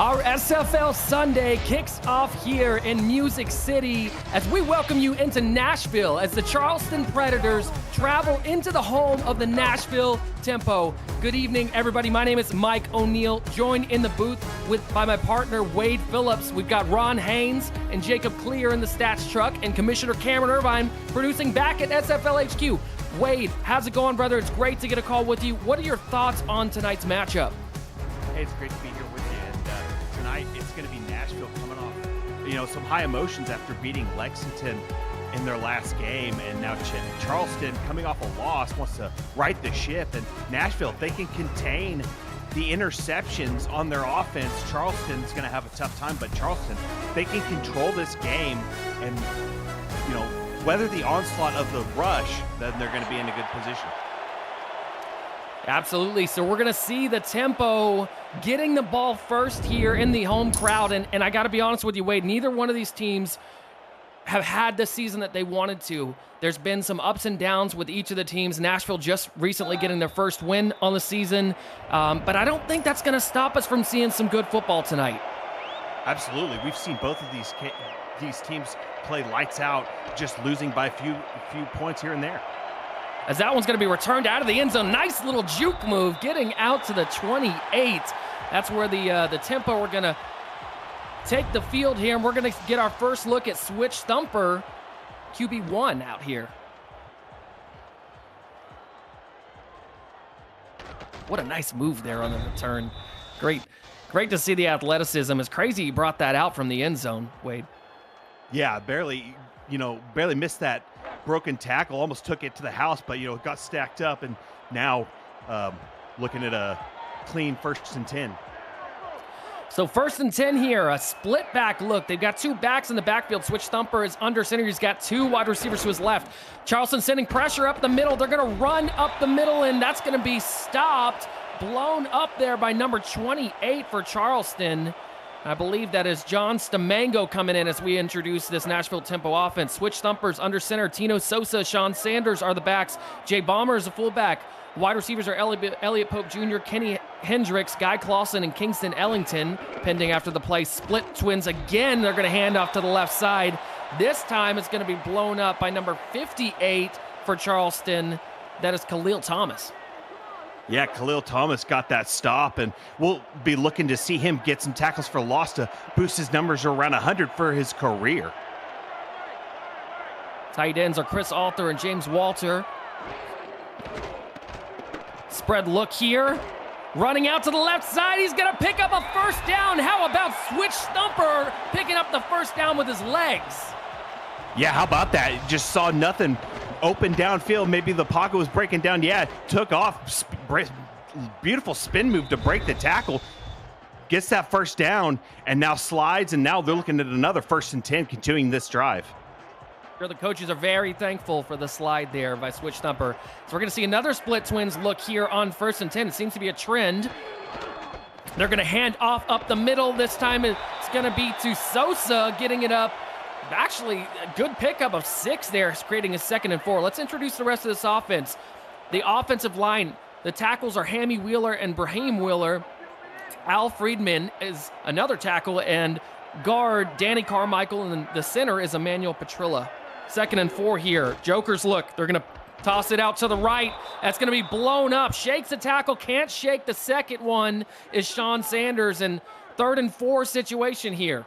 Our SFL Sunday kicks off here in Music City as we welcome you into Nashville as the Charleston Predators travel into the home of the Nashville Tempo. Good evening, everybody. My name is Mike O'Neill, joined in the booth by my partner, Wade Phillips. We've got Ron Haynes and Jacob Clear in the stats truck, and Commissioner Cameron Irvine producing back at SFL HQ. Wade, how's it going, brother? It's great to get a call with you. What are your thoughts on tonight's matchup? Hey, it's great to be here with you. And tonight, it's going to be Nashville coming off, some high emotions after beating Lexington in their last game. And now Charleston, coming off a loss, wants to right the ship. And Nashville, if they can contain the interceptions on their offense, Charleston's going to have a tough time. But Charleston, they can control this game and, weather the onslaught of the rush, then they're going to be in a good position. Absolutely. So we're going to see the Tempo getting the ball first here in the home crowd. And I got to be honest with you, Wade, neither one of these teams have had the season that they wanted to. There's been some ups and downs with each of the teams. Nashville just recently getting their first win on the season. But I don't think that's going to stop us from seeing some good football tonight. Absolutely. We've seen both of these teams play lights out, just losing by a few points here and there. As that one's going to be returned out of the end zone. Nice little juke move, getting out to the 28. That's where the Tempo are going to take the field here, and we're going to get our first look at Switch Thumper, QB1 out here. What a nice move there on the return. Great to see the athleticism. It's crazy he brought that out from the end zone, Wade. Yeah, barely missed that broken tackle, almost took it to the house, but it got stacked up, and now looking at a clean 1st and 10. So 1st and 10 here, a split back look. They've got two backs in the backfield. Switch Thumper is under center. He's got two wide receivers to his left. Charleston sending pressure up the middle. They're going to run up the middle, and that's going to be stopped, blown up there by number 28 for Charleston. I believe that is John Stamango coming in as we introduce this Nashville Tempo offense. Switch Thumpers under center. Tino Sosa, Sean Sanders are the backs. Jay Bomber is the fullback. Wide receivers are Elliott Pope Jr., Kenny Hendricks, Guy Clausen, and Kingston Ellington. Pending after the play. Split twins again. They're going to hand off to the left side. This time it's going to be blown up by number 58 for Charleston. That is Khalil Thomas. Yeah, Khalil Thomas got that stop, and we'll be looking to see him get some tackles for loss to boost his numbers around 100 for his career. Tight ends are Chris Arthur and James Walter. Spread look here. Running out to the left side. He's going to pick up a first down. How about Switch Thumper picking up the first down with his legs? Yeah, how about that? Just saw nothing. Open downfield, maybe the pocket was breaking down. Yeah, took off. Beautiful spin move to break the tackle. Gets that first down, and now slides, and now they're looking at another 1st and 10, continuing this drive. Sure, the coaches are very thankful for the slide there by Switch Thumper. So we're going to see another split twins look here on 1st and 10. It seems to be a trend. They're going to hand off up the middle. This time it's going to be to Sosa, getting it up. Actually, a good pickup of 6 there, creating a 2nd and 4. Let's introduce the rest of this offense. The offensive line, the tackles are Hammy Wheeler and Brahim Wheeler. Al Friedman is another tackle, and guard Danny Carmichael, and the center is Emmanuel Petrilla. 2nd and 4 here. Jokers look. They're going to toss it out to the right. That's going to be blown up. Shakes the tackle. Can't shake the second one is Sean Sanders, and 3rd and 4 situation here.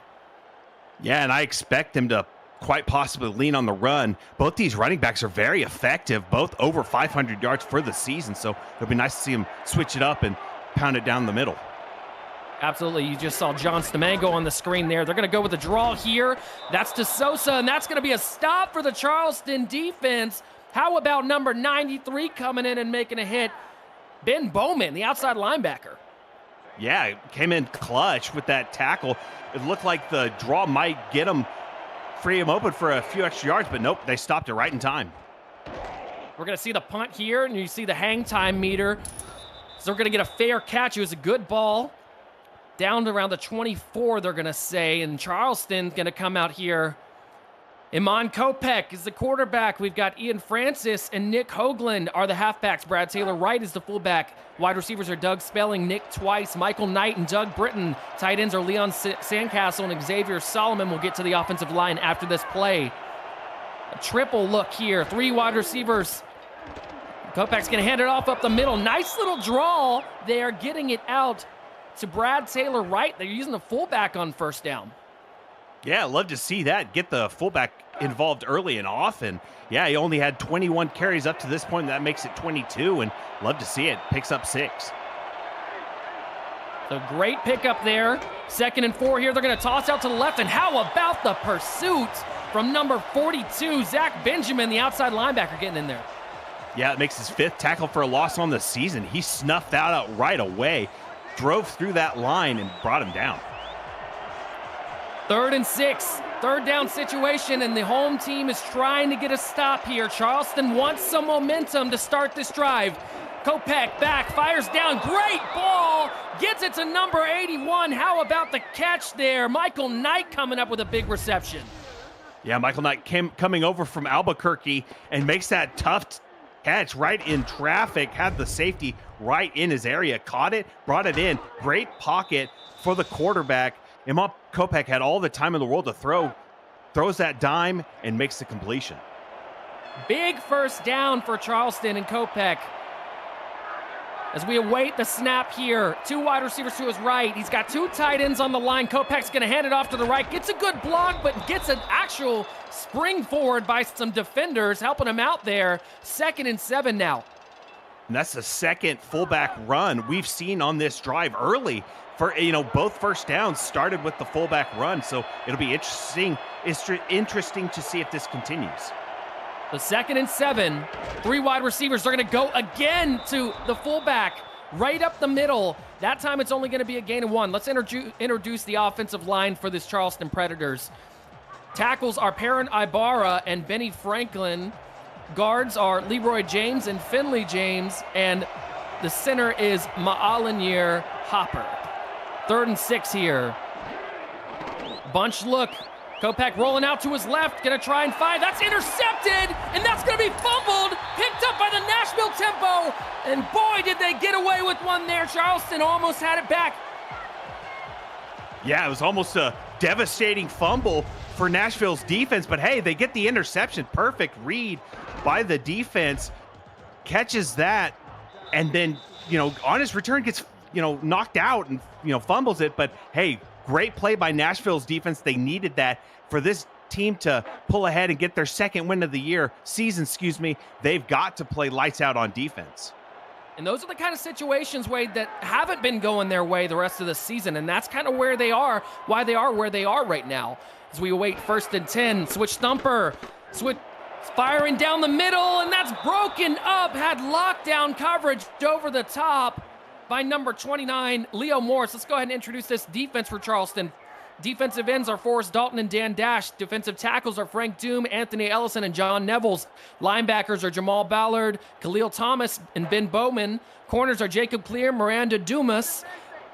Yeah, and I expect them to quite possibly lean on the run. Both these running backs are very effective, both over 500 yards for the season, so it'll be nice to see them switch it up and pound it down the middle. Absolutely. You just saw John Stamango on the screen there. They're going to go with a draw here. That's to Sosa, and that's going to be a stop for the Charleston defense. How about number 93 coming in and making a hit? Ben Bowman, the outside linebacker. Yeah, came in clutch with that tackle. It looked like the draw might get him, free him open for a few extra yards, but nope, they stopped it right in time. We're going to see the punt here, and you see the hang time meter. So we're going to get a fair catch. It was a good ball. Down to around the 24, they're going to say, and Charleston's going to come out here Iman Kopech is the quarterback. We've got Ian Francis and Nick Hoagland are the halfbacks. Brad Taylor Wright is the fullback. Wide receivers are Doug Spelling, Nick Twice, Michael Knight, and Doug Britton. Tight ends are Leon Sandcastle and Xavier Solomon. Will get to the offensive line after this play. A triple look here. 3 wide receivers. Kopech's going to hand it off up the middle. Nice little draw. They are getting it out to Brad Taylor Wright. They're using the fullback on first down. Yeah, I'd love to see that. Get the fullback involved early and often. Yeah, he only had 21 carries up to this point. That makes it 22, and love to see it. Picks up 6. So great pickup there. 2nd and 4 here. They're going to toss out to the left. And how about the pursuit from number 42, Zach Benjamin, the outside linebacker, getting in there. Yeah, it makes his 5th tackle for a loss on the season. He snuffed that out right away, drove through that line, and brought him down. 3rd and 6, 3rd down situation, and the home team is trying to get a stop here. Charleston wants some momentum to start this drive. Kopech back, fires down, great ball, gets it to number 81. How about the catch there? Michael Knight coming up with a big reception. Yeah, Michael Knight coming over from Albuquerque and makes that tough catch right in traffic, had the safety right in his area, caught it, brought it in. Great pocket for the quarterback. Iman Kopech had all the time in the world to throw, throws that dime and makes the completion. Big first down for Charleston and Kopech. As we await the snap here, 2 wide receivers to his right. He's got 2 tight ends on the line. Kopech's going to hand it off to the right. Gets a good block, but gets an actual spring forward by some defenders, helping him out there. 2nd and 7 now. And that's the 2nd fullback run we've seen on this drive early. For both first downs started with the fullback run, so it'll be interesting to see if this continues. The 2nd and 7, 3 wide receivers. They're going to go again to the fullback, right up the middle. That time it's only going to be a gain of 1. Let's introduce the offensive line for this Charleston Predators. Tackles are Perrin Ibarra and Benny Franklin. Guards are Leroy James and Finley James, and the center is Ma'alinier Hopper. 3rd and 6 here. Bunch look. Kopech rolling out to his left, gonna try and find. That's intercepted, and that's gonna be fumbled, picked up by the Nashville tempo, and boy, did they get away with one there. Charleston almost had it back. Yeah, it was almost a devastating fumble for Nashville's defense, but hey, they get the interception. Perfect read by the defense, catches that, and then, on his return gets, knocked out and, fumbles it. But hey, great play by Nashville's defense. They needed that for this team to pull ahead and get their 2nd win of the season. They've got to play lights out on defense. And those are the kind of situations, Wade, that haven't been going their way the rest of the season. And that's kind of where they are, why they are where they are right now. As we await 1st and 10, switch thumper, firing down the middle, and that's broken up. Had lockdown coverage over the top by number 29, Leo Morris. Let's go ahead and introduce this defense for Charleston. Defensive ends are Forrest Dalton and Dan Dash. Defensive tackles are Frank Doom, Anthony Ellison, and John Nevels. Linebackers are Jamal Ballard, Khalil Thomas, and Ben Bowman. Corners are Jacob Clear, Miranda Dumas,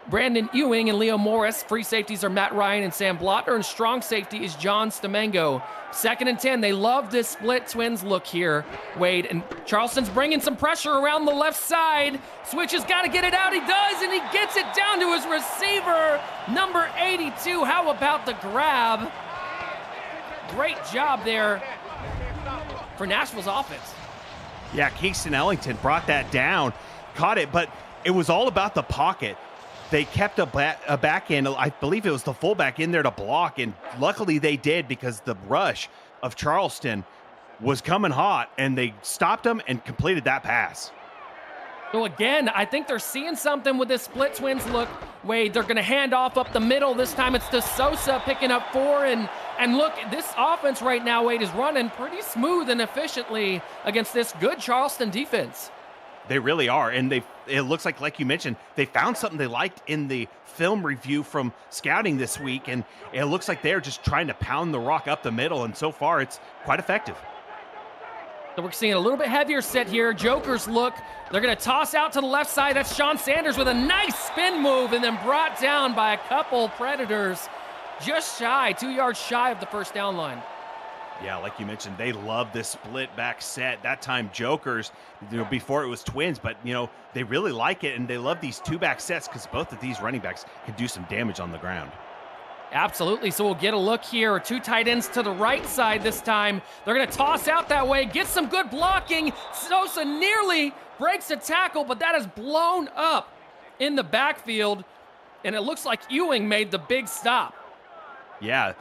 Brandon Ewing, and Leo Morris. Free safeties are Matt Ryan and Sam Blotner, and strong safety is John Stamengo. 2nd and 10. They love this split twins look here, Wade. And Charleston's bringing some pressure around the left side. Switch has got to get it out. He does, and he gets it down to his receiver, number 82. How about the grab? Great job there for Nashville's offense. Yeah, Kingston Ellington brought that down, caught it, but it was all about the pocket. They kept a back end, I believe it was the fullback, in there to block, and luckily they did, because the rush of Charleston was coming hot, and they stopped them and completed that pass. So again, I think they're seeing something with this split twins look. Wade, they're going to hand off up the middle. This time it's De Sosa picking up 4, and look, this offense right now, Wade, is running pretty smooth and efficiently against this good Charleston defense. They really are, and it looks like you mentioned, they found something they liked in the film review from scouting this week, and it looks like they're just trying to pound the rock up the middle, and so far it's quite effective. So we're seeing a little bit heavier set here. Joker's look. They're going to toss out to the left side. That's Sean Sanders with a nice spin move, and then brought down by a couple Predators, just shy, 2 yards shy of the first down line. Yeah, like you mentioned, they love this split back set. That time Jokers, before it was Twins, but they really like it, and they love these two back sets because both of these running backs can do some damage on the ground. Absolutely. So we'll get a look here. Two tight ends to the right side this time. They're going to toss out that way, get some good blocking. Sosa nearly breaks a tackle, but that is blown up in the backfield, and it looks like Ewing made the big stop. Yeah,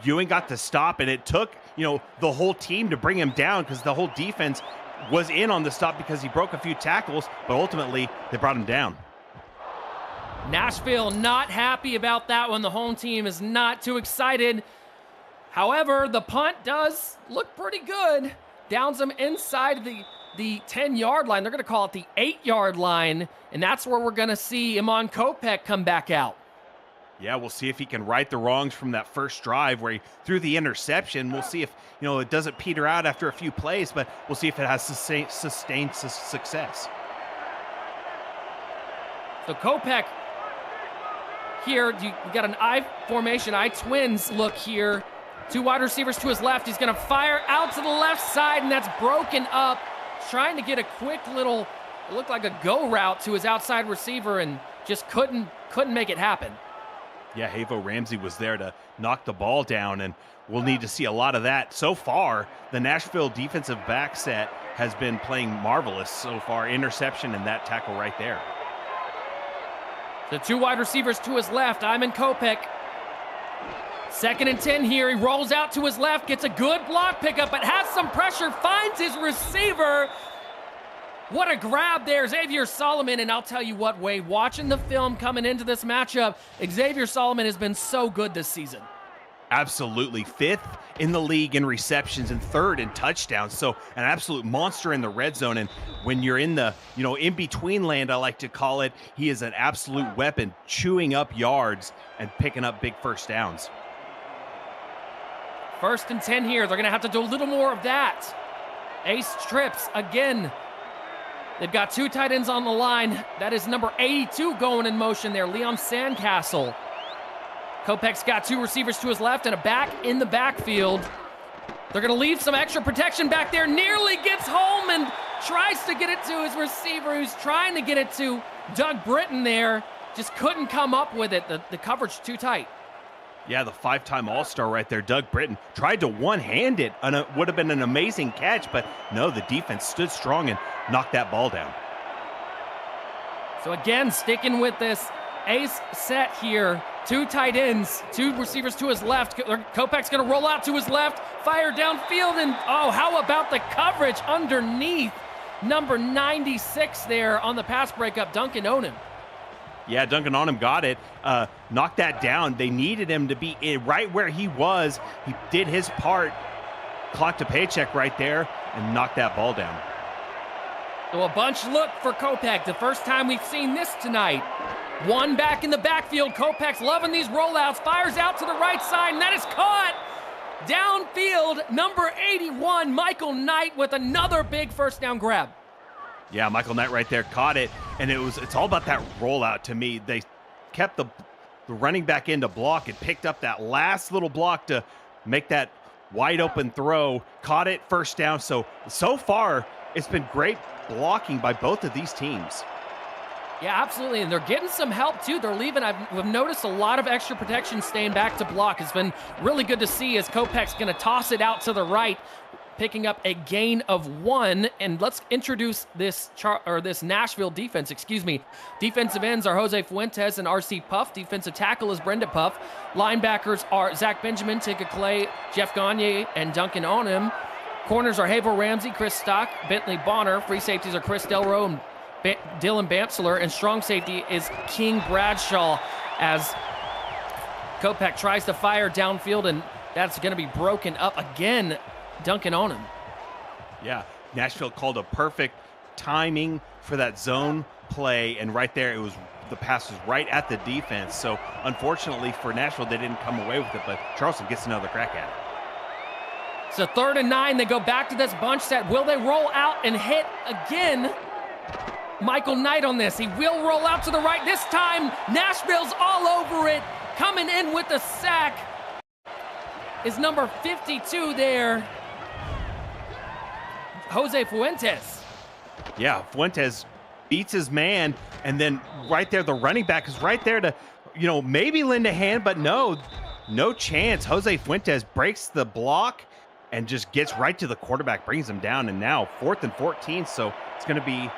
Ewing got the stop, and it took, the whole team to bring him down because the whole defense was in on the stop because he broke a few tackles, but ultimately they brought him down. Nashville not happy about that one. The home team is not too excited. However, the punt does look pretty good. Downs them inside the 10-yard line. They're going to call it the 8-yard line, and that's where we're going to see Iman Kopech come back out. Yeah, we'll see if he can right the wrongs from that first drive where he threw the interception. We'll see if, it doesn't peter out after a few plays, but we'll see if it has sustained success. So Kopech here, you got an I formation, I twins look here. Two wide receivers to his left. He's going to fire out to the left side, and that's broken up. Trying to get a quick little, it looked like a go route to his outside receiver, and just couldn't make it happen. Yeah, Havo Ramsey was there to knock the ball down, and we'll need to see a lot of that. So far, the Nashville defensive back set has been playing marvelous so far. Interception and that tackle right there. The two wide receivers to his left, Iman Kopech. 2nd and 10 here. He rolls out to his left, gets a good block pickup, but has some pressure, finds his receiver. What a grab there, Xavier Solomon. And I'll tell you what, Wade, watching the film coming into this matchup, Xavier Solomon has been so good this season. Absolutely. 5th in the league in receptions and 3rd in touchdowns. So an absolute monster in the red zone. And when you're in the, in between land, I like to call it, he is an absolute weapon, chewing up yards and picking up big first downs. 1st and 10 here. They're going to have to do a little more of that. Ace trips again. They've got two tight ends on the line. That is number 82 going in motion there, Liam Sandcastle. Kopech's got two receivers to his left and a back in the backfield. They're going to leave some extra protection back there. Nearly gets home and tries to get it to his receiver, who's trying to get it to Doug Britton there. Just couldn't come up with it. The coverage too tight. Yeah, the 5-time All-Star right there, Doug Britton, tried to one-hand it. Would have been an amazing catch, but no, the defense stood strong and knocked that ball down. So again, sticking with this ace set here. Two tight ends, two receivers to his left. Kopech's going to roll out to his left, fire downfield, and how about the coverage underneath number 96 there on the pass breakup, Duncan Onem. Yeah, Duncan Onem got it, knocked that down. They needed him to be right where he was. He did his part, clocked a paycheck right there, and knocked that ball down. So a bunch look for Kopech. The first time we've seen this tonight. One back in the backfield. Kopech's loving these rollouts. Fires out to the right side, and that is caught. Downfield, number 81, Michael Knight with another big first down grab. Yeah, Michael Knight right there caught it, and it's all about that rollout to me. They kept the running back in to block and picked up that last little block to make that wide open throw, caught it, first down. So far, it's been great blocking by both of these teams. Yeah, absolutely, and they're getting some help too. They're leaving. I've noticed a lot of extra protection staying back to block. It's been really good to see as Kopech's going to toss it out to the right, picking up a gain of 1. And let's introduce this Nashville defense. Defensive ends are Jose Fuentes and RC Puff. Defensive tackle is Brenda Puff. Linebackers are Zach Benjamin, Tika Clay, Jeff Gagne, and Duncan Onem. Corners are Havel Ramsey, Chris Stock, Bentley Bonner. Free safeties are Chris Delro and Dylan Bamsler, and strong safety is King Bradshaw as Kopech tries to fire downfield, and that's going to be broken up again. Duncan Onem. Yeah, Nashville called a perfect timing for that zone play, and right there the pass was right at the defense. So unfortunately for Nashville, they didn't come away with it, but Charleston gets another crack at it. So 3rd and 9, they go back to this bunch set. Will they roll out and hit again? Michael Knight on this. He will roll out to the right. This time, Nashville's all over it, coming in with the sack. is number 52 there, Jose Fuentes. Yeah, Fuentes beats his man, and then right there, the running back is right there to, maybe lend a hand, but no chance. Jose Fuentes breaks the block and just gets right to the quarterback, brings him down, and now 4th and 14, so it's going to be,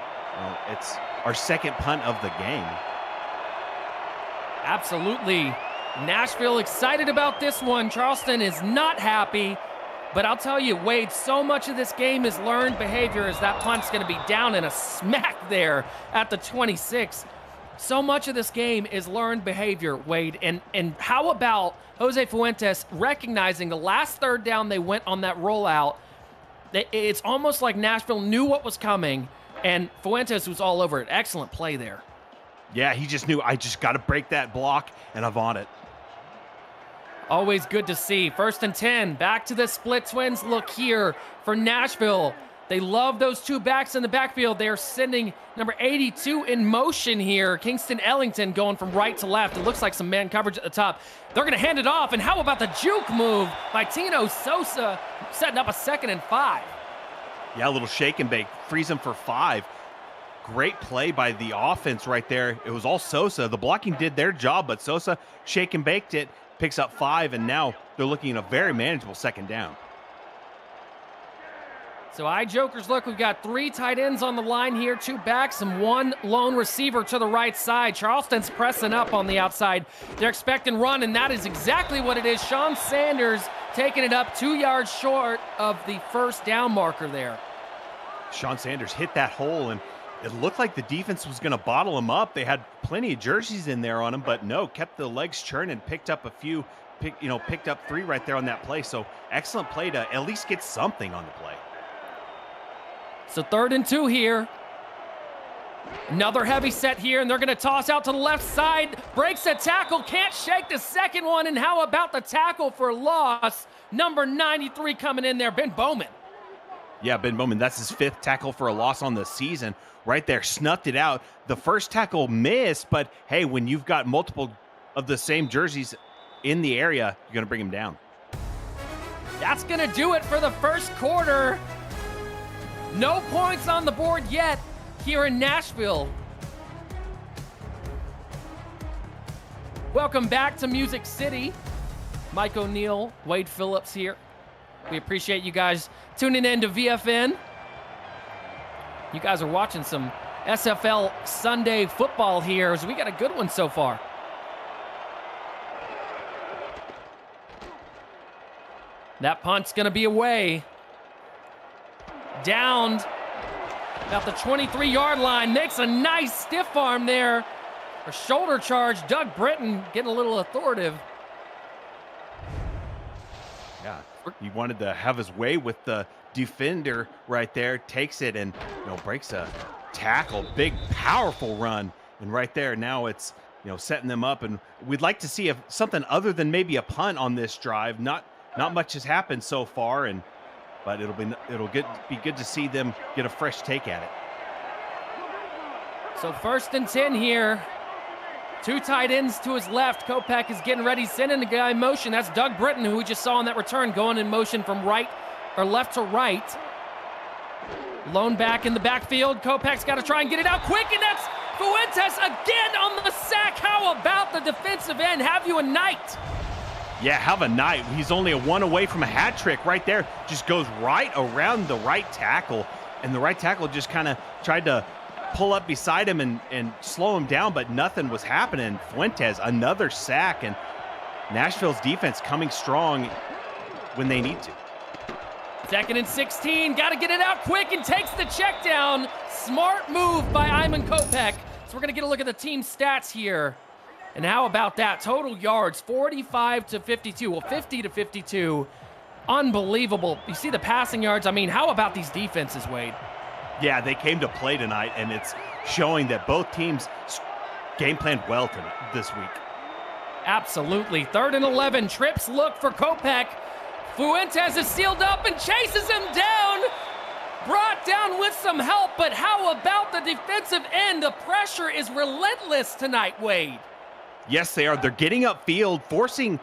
it's our second punt of the game. Absolutely. Nashville excited about this one. Charleston is not happy. But I'll tell you, Wade, so much of this game is learned behavior as that punt's going to be down in a smack there at the 26. So much of this game is learned behavior, Wade. And how about Jose Fuentes recognizing the last third down they went on that rollout? It's almost like Nashville knew what was coming, and Fuentes was all over it. Excellent play there. Yeah, he just knew, I just got to break that block, and I'm on it. Always good to see. 1st and 10. Back to the split twins look here for Nashville. They love those two backs in the backfield. They're sending number 82 in motion here. Kingston Ellington going from right to left. It looks like some man coverage at the top. They're going to hand it off. And how about the juke move by Tino Sosa, setting up a 2nd and 5. Yeah, a little shake and bake. Frees him for 5. Great play by the offense right there. It was all Sosa. The blocking did their job, but Sosa shake and baked it. Picks up 5, and now they're looking at a very manageable 2nd down. So Jokers look, we've got 3 tight ends on the line here, 2 backs and 1 lone receiver to the right side. Charleston's pressing up on the outside. They're expecting run, and that is exactly what it is. Sean Sanders taking it up 2 yards short of the 1st down marker there. Sean Sanders hit that hole, and it looked like the defense was going to bottle him up. They had plenty of jerseys in there on him, but no, kept the legs churning, picked up a few, picked up 3 right there on that play. So excellent play to at least get something on the play. So 3rd and 2 here. Another heavy set here, and they're going to toss out to the left side. Breaks a tackle, can't shake the second one, and how about the tackle for loss? Number 93 coming in there, Ben Bowman. Yeah, Ben Bowman, that's his 5th tackle for a loss on the season. Right there, snuffed it out. The first tackle missed, but hey, when you've got multiple of the same jerseys in the area, you're going to bring him down. That's going to do it for the first quarter. No points on the board yet here in Nashville. Welcome back to Music City. Mike O'Neill, Wade Phillips here. We appreciate you guys tuning in to VFN. You guys are watching some SFL Sunday football here, so we got a good one so far. That punt's going to be away. Downed about the 23-yard line. Makes a nice stiff arm there. A shoulder charge. Doug Britton getting a little authoritative. Yeah, he wanted to have his way with the defender right there, takes it and breaks a tackle. Big, powerful run. And right there, now it's setting them up. And we'd like to see something other than maybe a punt on this drive. Not much has happened so far, but it'll be good to see them get a fresh take at it. So 1st and 10 here. 2 tight ends to his left. Kopech is getting ready, sending the guy in motion. That's Doug Britton, who we just saw on that return, going in motion from right or left to right. Lone back in the backfield. Kopech's got to try and get it out quick, and that's Fuentes again on the sack. How about the defensive end? Have you a night? Yeah, have a night. He's only a 1 away from a hat trick right there. Just goes right around the right tackle, and the right tackle just kind of tried to pull up beside him and slow him down, but nothing was happening. Fuentes, another sack, and Nashville's defense coming strong when they need to. 2nd and 16, got to get it out quick and takes the check down. Smart move by Iman Kopech. So we're going to get a look at the team stats here. And how about that? Total yards, 45 to 52. Well, 50 to 52. Unbelievable. You see the passing yards. I mean, how about these defenses, Wade? Yeah, they came to play tonight, and it's showing that both teams game planned well this week. Absolutely. 3rd and 11. Trips look for Kopech. Fuentes is sealed up and chases him down. Brought down with some help, but how about the defensive end? The pressure is relentless tonight, Wade. Yes, they are. They're getting upfield, forcing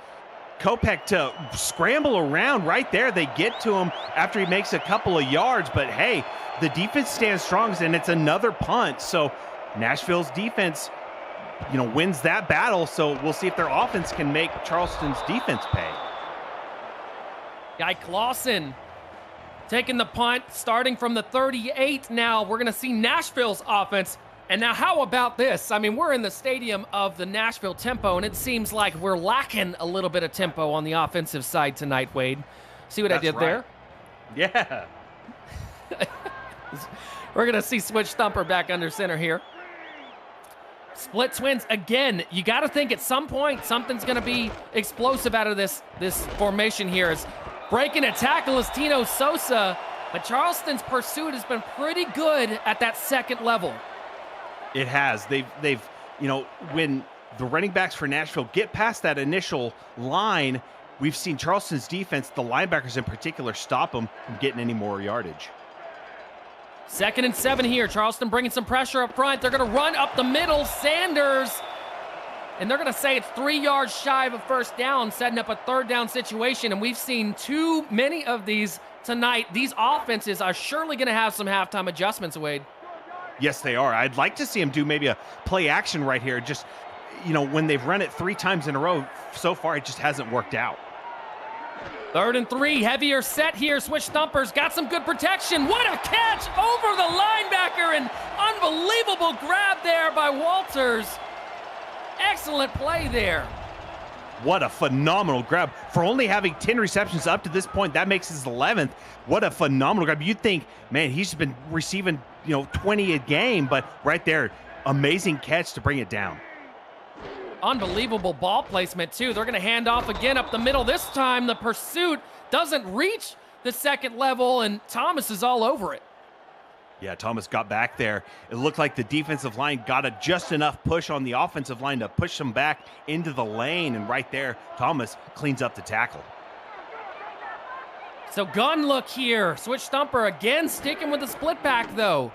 Kopech to scramble around right there. They get to him after he makes a couple of yards, but hey, the defense stands strong, and it's another punt. So Nashville's defense, wins that battle. So we'll see if their offense can make Charleston's defense pay. Guy Clausen taking the punt, starting from the 38 now. We're going to see Nashville's offense. And now how about this? I mean, we're in the stadium of the Nashville tempo, and it seems like we're lacking a little bit of tempo on the offensive side tonight, Wade. See what I did there? Yeah. We're going to see Switch Thumper back under center here. Split twins again. You got to think at some point something's going to be explosive out of this formation here. Is breaking a tackle is Tino Sosa, but Charleston's pursuit has been pretty good at that second level. It has. They've when the running backs for Nashville get past that initial line, we've seen Charleston's defense, the linebackers in particular, stop them from getting any more yardage. 2nd and 7 here. Charleston bringing some pressure up front. They're going to run up the middle. Sanders, and they're going to say it's 3 yards shy of a first down, setting up a third down situation. And we've seen too many of these tonight. These offenses are surely going to have some halftime adjustments, Wade. Yes, they are. I'd like to see them do maybe a play action right here. Just, when they've run it 3 times in a row so far, it just hasn't worked out. 3rd and 3, heavier set here. Switch Thumpers got some good protection. What a catch over the linebacker, and unbelievable grab there by Walters. Excellent play there. What a phenomenal grab. For only having 10 receptions up to this point, that makes his 11th. What a phenomenal grab. You'd think, man, he's been receiving, 20 a game, but right there, amazing catch to bring it down. Unbelievable ball placement, too. They're going to hand off again up the middle. This time, the pursuit doesn't reach the second level, and Thomas is all over it. Yeah, Thomas got back there. It looked like the defensive line got just enough push on the offensive line to push them back into the lane, and right there, Thomas cleans up the tackle. So gun look here. Switch Thumper again, sticking with the split back, though.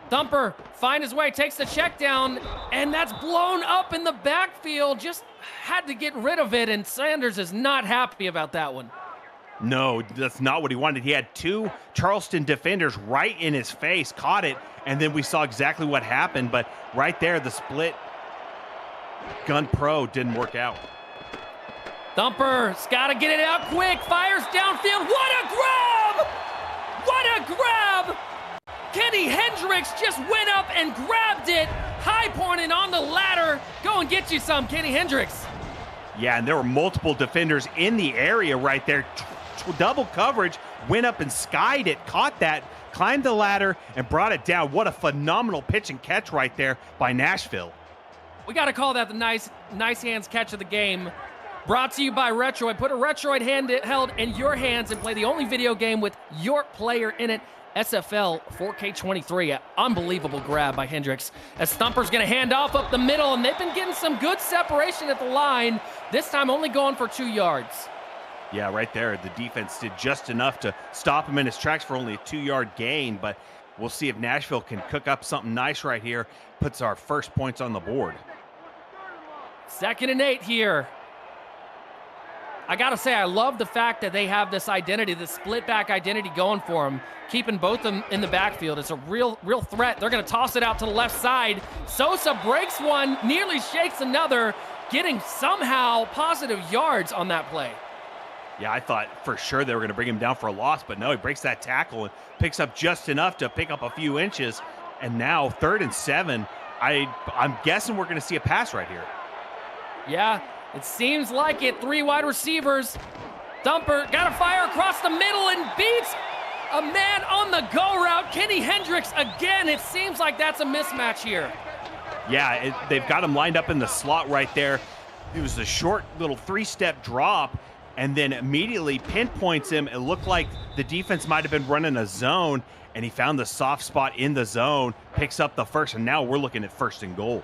Thumper find his way, takes the check down, and that's blown up in the backfield. Just had to get rid of it, and Sanders is not happy about that one. No, that's not what he wanted. He had 2 Charleston defenders right in his face, caught it, and then we saw exactly what happened. But right there, the split gun pro didn't work out. Thumper's got to get it out quick, fires downfield. What a grab! What a grab! Kenny Hendricks just went up and grabbed it. High pointing on the ladder. Go and get you some, Kenny Hendricks. Yeah, and there were multiple defenders in the area right there. Double coverage, went up and skied it, caught that, climbed the ladder, and brought it down. What a phenomenal pitch and catch right there by Nashville. We got to call that the nice hands catch of the game. Brought to you by Retroid. Put a Retroid handheld in your hands and play the only video game with your player in it. SFL 4K23. Unbelievable grab by Hendricks. As Thumper's going to hand off up the middle, and they've been getting some good separation at the line. This time only going for 2 yards. Yeah, right there. The defense did just enough to stop him in his tracks for only a 2-yard gain, but we'll see if Nashville can cook up something nice right here. Puts our first points on the board. 2nd and 8 here. I got to say, I love the fact that they have this identity, this split back identity going for them, keeping both of them in the backfield. It's a real threat. They're going to toss it out to the left side. Sosa breaks one, nearly shakes another, getting somehow positive yards on that play. Yeah, I thought for sure they were going to bring him down for a loss, but no, he breaks that tackle and picks up just enough to pick up a few inches. And now 3rd and 7, I'm guessing we're going to see a pass right here. Yeah, it seems like it. 3 wide receivers. Thumper got to fire across the middle and beats a man on the go route. Kenny Hendricks again. It seems like that's a mismatch here. Yeah, they've got him lined up in the slot right there. It was a short little 3-step drop, and then immediately pinpoints him. It looked like the defense might have been running a zone, and he found the soft spot in the zone, picks up the first, and now we're looking at 1st and goal.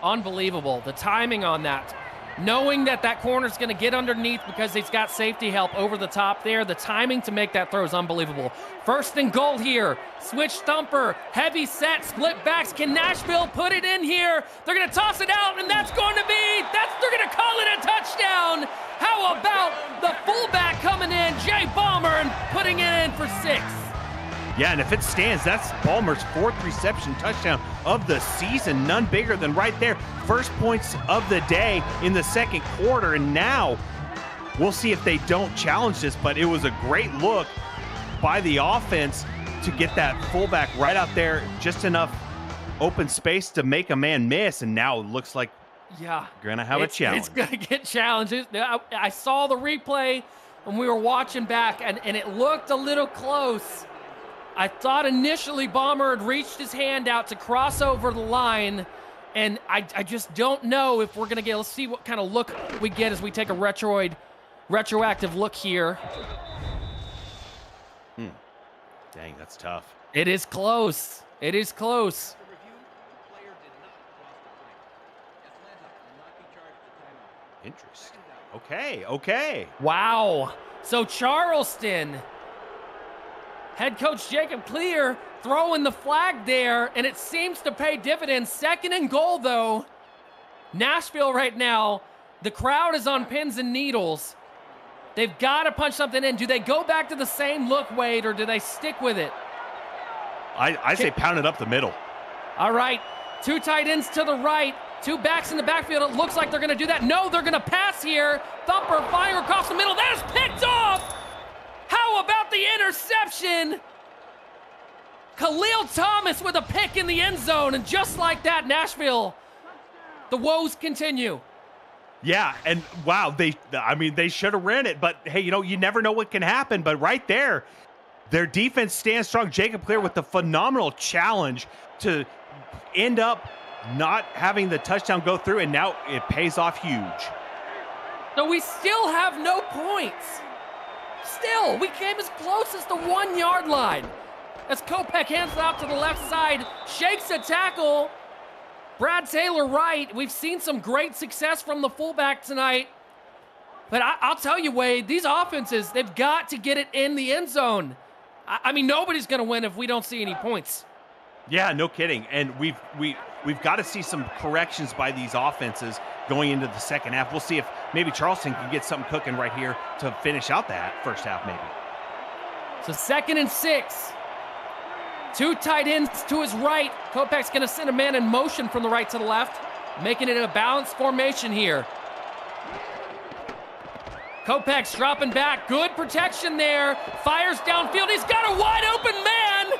Unbelievable. The timing on that. Knowing that corner's going to get underneath because he's got safety help over the top there. The timing to make that throw is unbelievable. 1st and goal here. Switch Thumper. Heavy set. Split backs. Can Nashville put it in here? They're going to toss it out, and that's going to be, they're going to call it a touchdown. How Yeah, and if it stands, that's Balmer's 4th reception touchdown of the season. None bigger than right there. First points of the day in the second quarter, and now we'll see if they don't challenge this, but it was a great look by the offense to get that fullback right out there, just enough open space to make a man miss, and now it looks like you're gonna have a challenge. It's gonna get challenges. I saw the replay when we were watching back, and it looked a little close. I thought initially Balmer had reached his hand out to cross over the line, and I just don't know if we're gonna get. Let's see what kind of look we get as we take a retroactive look here. Dang, that's tough. It is close. It is close. Interesting. Okay. Wow. So Charleston, head coach Jacob Clear throwing the flag there, and it seems to pay dividends. 2nd and goal, though. Nashville right now, the crowd is on pins and needles. They've got to punch something in. Do they go back to the same look, Wade, or do they stick with it? I say pound it up the middle. All right. 2 tight ends to the right. 2 backs in the backfield. It looks like they're going to do that. No, they're going to pass here. Thumper fire across the middle. That is picked off. How about the interception? Khalil Thomas with a pick in the end zone. And just like that, Nashville, the woes continue. Yeah, and wow, they should have ran it, but hey, you never know what can happen. But right there, their defense stands strong. Jacob Clear with the phenomenal challenge to end up not having the touchdown go through, and now it pays off huge. So we still have no points. Still, we came as close as the 1 yard line. As Kopech hands it out to the left side, shakes a tackle. Brad Taylor right. We've seen some great success from the fullback tonight. But I'll tell you, Wade, these offenses, they've got to get it in the end zone. I mean, nobody's going to win if we don't see any points. Yeah, no kidding. And we've got to see some corrections by these offenses going into the second half. We'll see if maybe Charleston can get something cooking right here to finish out that first half maybe. So 2nd and 6. 2 tight ends to his right. Kopech's going to send a man in motion from the right to the left, making it a balanced formation here. Kopech's dropping back. Good protection there. Fires downfield. He's got a wide open man.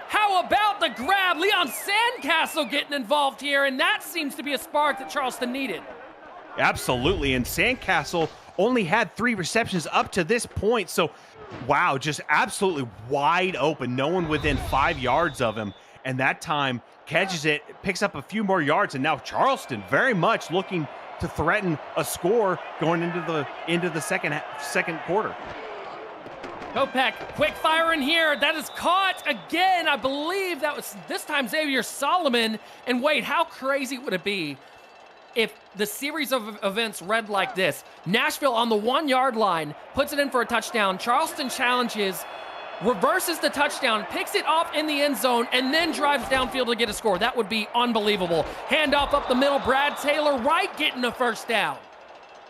How about the grab? Leon Sandcastle getting involved here, and that seems to be a spark that Charleston needed. Absolutely, and Sandcastle only had 3 receptions up to this point, so wow, just absolutely wide open. No one within 5 yards of him, and that time catches it, picks up a few more yards, and now Charleston very much looking to threaten a score going into the second quarter. Kopech, quick fire in here. That is caught again. I believe that was this time Xavier Solomon. And wait, how crazy would it be if the series of events read like this? Nashville on the 1 yard line, puts it in for a touchdown. Charleston challenges, reverses the touchdown, picks it off in the end zone, and then drives downfield to get a score. That would be unbelievable. Handoff up the middle. Brad Taylor Wright getting a first down.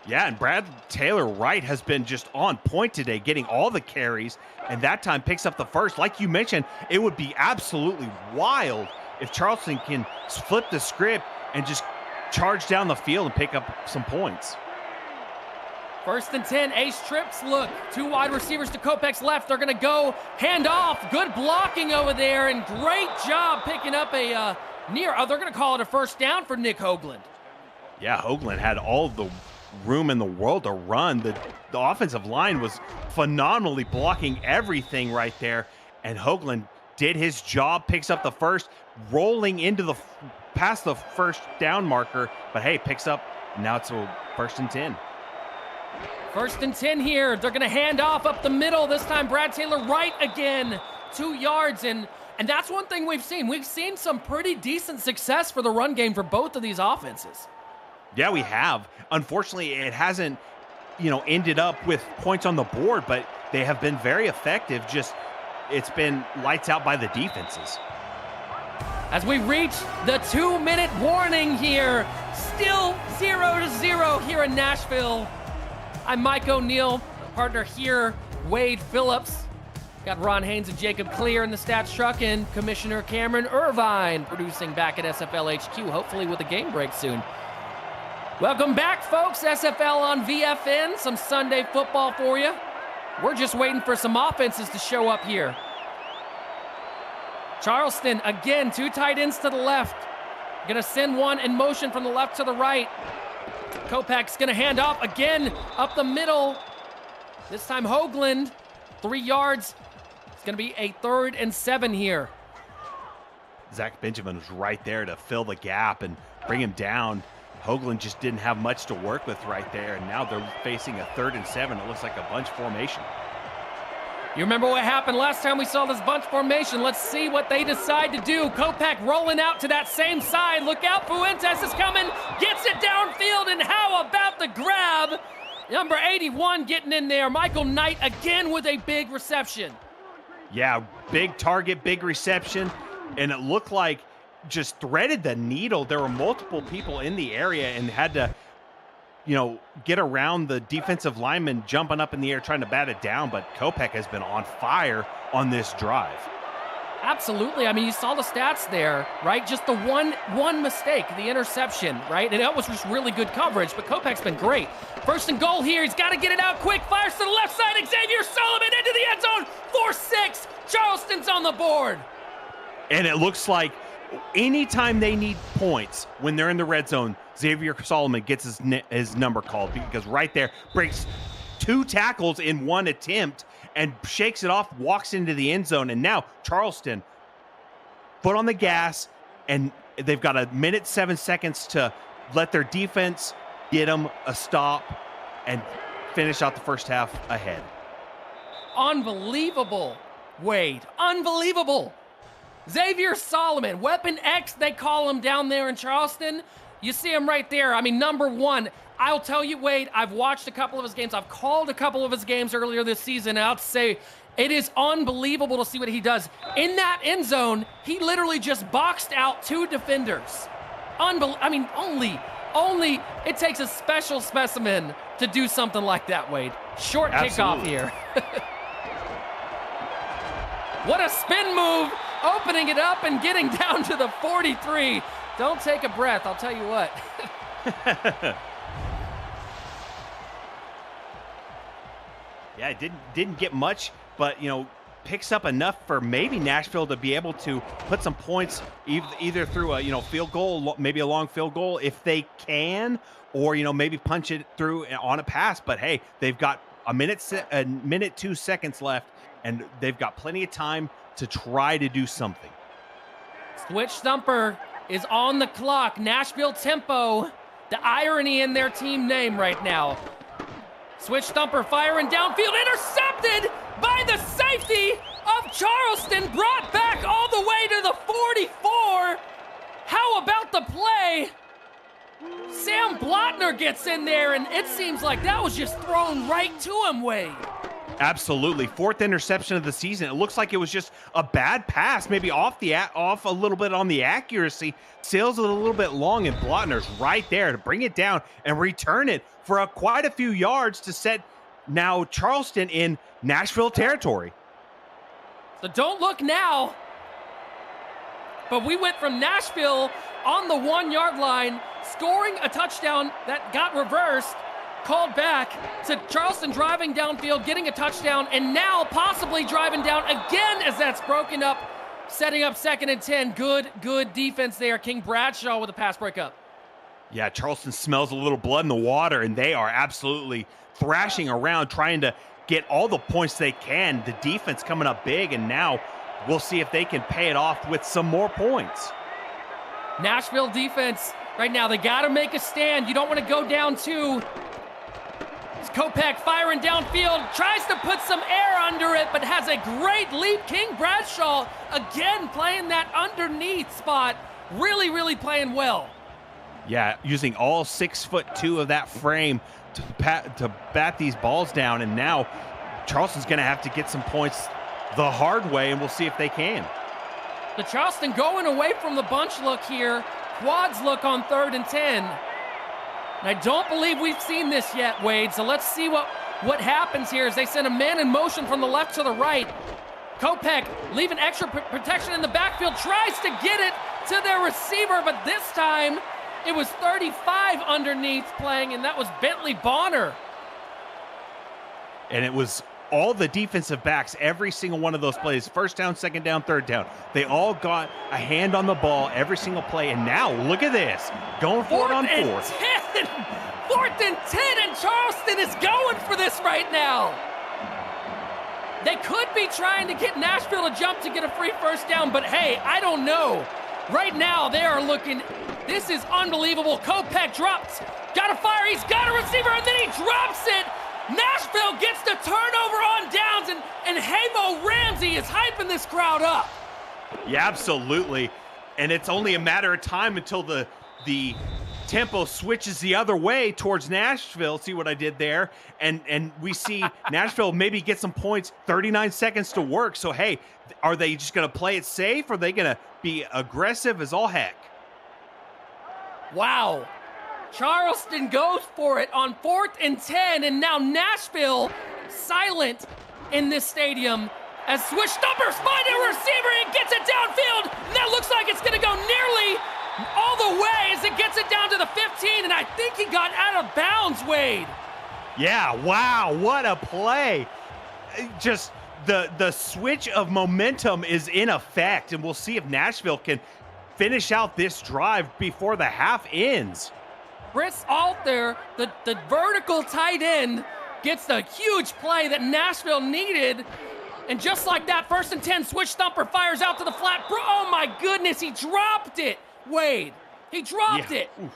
Yeah, and Brad Taylor Wright has been just on point today, getting all the carries, and that time picks up the first. Like you mentioned, it would be absolutely wild if Charleston can flip the script and just charge down the field and pick up some points. 1st and 10, ace trips look. 2 wide receivers to Kopech's left. They're going to go hand off. Good blocking over there, and great job picking up a they're going to call it a first down for Nick Hoagland. Yeah, Hoagland had all the room in the world to run. The offensive line was phenomenally blocking everything right there, and Hoagland did his job, picks up the first, rolling into past the first down marker, but hey, picks up, now it's a 1st and 10. 1st and 10 here. They're going to hand off up the middle. This time Brad Taylor Wright again, 2 yards, and that's one thing we've seen. We've seen some pretty decent success for the run game for both of these offenses. Yeah, we have. Unfortunately, it hasn't, ended up with points on the board, but they have been very effective. Just, it's been lights out by the defenses. As we reach the 2-minute warning here, still 0-0 here in Nashville. I'm Mike O'Neill, partner here, Wade Phillips. Got Ron Haynes and Jacob Clear in the stats truck, and Commissioner Cameron Irvine producing back at SFL HQ, hopefully with a game break soon. Welcome back, folks. SFL on VFN. Some Sunday football for you. We're just waiting for some offenses to show up here. Charleston, again, 2 tight ends to the left. Gonna send one in motion from the left to the right. Kopech's gonna hand off again up the middle. This time Hoagland, 3 yards. It's gonna be a 3rd and 7 here. Zach Benjamin was right there to fill the gap and bring him down. Hoagland just didn't have much to work with right there, and now they're facing a 3rd and 7. It looks like a bunch formation. You remember what happened last time we saw this bunch formation. Let's see what they decide to do. Kopech rolling out to that same side. Look out, Fuentes is coming, gets it downfield, and how about the grab? Number 81 getting in there. Michael Knight again with a big reception. Yeah, big target, big reception, and it looked like just threaded the needle. There were multiple people in the area and had to, get around the defensive lineman jumping up in the air trying to bat it down, but Kopech has been on fire on this drive. Absolutely. I mean, you saw the stats there, right? Just the one mistake, the interception, right? And that was just really good coverage, but Kopech's been great. 1st and goal here. He's got to get it out quick. Fires to the left side. Xavier Solomon into the end zone. 4-6. Charleston's on the board. And it looks like anytime they need points when they're in the red zone, Xavier Solomon gets his number called, because right there breaks 2 tackles in 1 attempt and shakes it off, walks into the end zone. And now Charleston, foot on the gas, and they've got 1:07 to let their defense get them a stop and finish out the first half ahead. Unbelievable, Wade. Unbelievable. Xavier Solomon, Weapon X, they call him down there in Charleston. You see him right there. I mean, number 1. I'll tell you, Wade, I've watched a couple of his games. I've called a couple of his games earlier this season. And I'll say it is unbelievable to see what he does. In that end zone, he literally just boxed out 2 defenders. I mean, only it takes a special specimen to do something like that, Wade. Short kickoff here. What a spin move, opening it up and getting down to the 43. Don't take a breath, I'll tell you what. Yeah, it didn't get much, but picks up enough for maybe Nashville to be able to put some points either through a field goal, maybe a long field goal if they can, or maybe punch it through on a pass. But hey, they've got a minute 2 seconds left, and they've got plenty of time to try to do something. Switch Thumper is on the clock. Nashville tempo, the irony in their team name right now. Switch Thumper firing downfield, intercepted by the safety of Charleston, brought back all the way to the 44. How about the play? Sam Blotner gets in there, and it seems like that was just thrown right to him, Wade. Absolutely. 4th interception of the season. It looks like it was just a bad pass, maybe off a little bit on the accuracy. Sails it a little bit long, and Blotner's right there to bring it down and return it for quite a few yards to set now Charleston in Nashville territory. So don't look now. But we went from Nashville on the 1-yard line, scoring a touchdown that got reversed, called back, to Charleston driving downfield, getting a touchdown, and now possibly driving down again as that's broken up, setting up 2nd and 10. Good defense there. King Bradshaw with a pass breakup. Yeah, Charleston smells a little blood in the water, and they are absolutely thrashing around, trying to get all the points they can. The defense coming up big, and now we'll see if they can pay it off with some more points. Nashville defense right now, they got to make a stand. You don't want to go down 2. It's Kopech firing downfield, tries to put some air under it, but has a great leap. King Bradshaw again playing that underneath spot. Really playing well. Yeah, using all 6'2" of that frame to bat these balls down, and now Charleston's going to have to get some points the hard way, and we'll see if they can. The Charleston going away from the bunch look here. Quads look on 3rd and 10. And I don't believe we've seen this yet, Wade, so let's see what happens here as they send a man in motion from the left to the right. Kopech leaving extra protection in the backfield, tries to get it to their receiver, but this time it was 35 underneath playing, and that was Bentley Bonner. And it was all the defensive backs, every single one of those plays, first down, second down, third down. They all got a hand on the ball every single play. And now look at this, going for it on fourth. 4th and 10, and Charleston is going for this right now. They could be trying to get Nashville to jump to get a free first down, but hey, I don't know. Right now, they are looking, this is unbelievable. Kopech drops, got a fire, he's got a receiver, and then he drops it. Nashville gets the turnover on downs, and Havo Ramsey is hyping this crowd up. Yeah, absolutely. And it's only a matter of time until the tempo switches the other way towards Nashville. See what I did there? And we see Nashville maybe get some points, 39 seconds to work. So, hey, are they just going to play it safe, or are they going to be aggressive as all heck? Wow. Charleston goes for it on 4th and 10, and now Nashville silent in this stadium as Switch Stumpers find a receiver and gets it downfield, and that looks like it's going to go nearly all the way as it gets it down to the 15, and I think he got out of bounds, Wade. Yeah, wow, what a play. Just the switch of momentum is in effect, and we'll see if Nashville can finish out this drive before the half ends. Chris Alter, the vertical tight end, gets the huge play that Nashville needed. And just like that, 1st and 10, Switch Thumper fires out to the flat. Oh my goodness, he dropped it, Wade. He dropped it. Oof.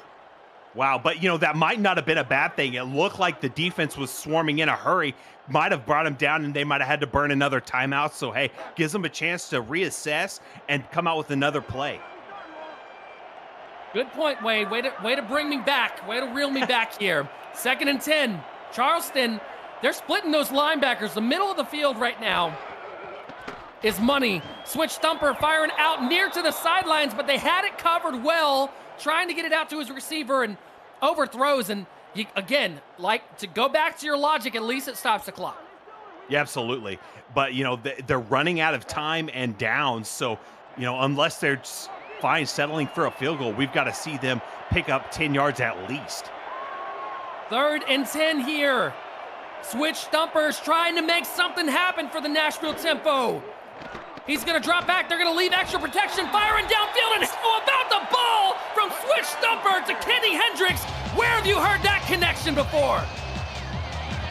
Wow, but that might not have been a bad thing. It looked like the defense was swarming in a hurry. Might have brought him down, and they might have had to burn another timeout. So, hey, gives them a chance to reassess and come out with another play. Good point, Wade. Way to bring me back. Way to reel me back here. 2nd and 10. Charleston, they're splitting those linebackers. The middle of the field right now is money. Switch Thumper firing out near to the sidelines, but they had it covered well, trying to get it out to his receiver and overthrows. And again, like to go back to your logic, at least it stops the clock. Yeah, absolutely. But, they're running out of time and downs. So, unless they're fine settling for a field goal, we've got to see them pick up 10 yards at least. 3rd and 10 here. Switch Thumpers trying to make something happen for the Nashville tempo. He's going to drop back. They're going to leave extra protection, firing downfield, and how about the ball from Switch Thumper to Kenny Hendricks? Where have you heard that connection before?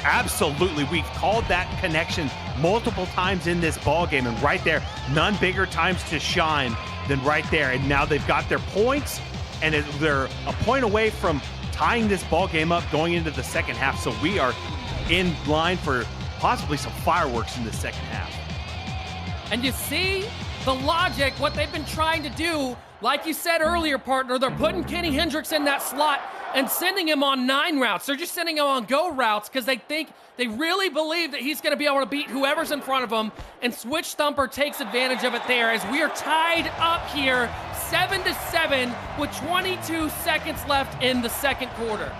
Absolutely. We've called that connection multiple times in this ball game, and right there, none bigger times to shine than right there. And now they've got their points, and they're a point away from tying this ball game up going into the second half. So we are in line for possibly some fireworks in the second half. And you see the logic, what they've been trying to do. Like you said earlier, partner, they're putting Kenny Hendricks in that slot and sending him on 9 routes. They're just sending him on go routes because they really believe that he's going to be able to beat whoever's in front of him. And Switch Thumper takes advantage of it there as we are tied up here 7-7 with 22 seconds left in the second quarter.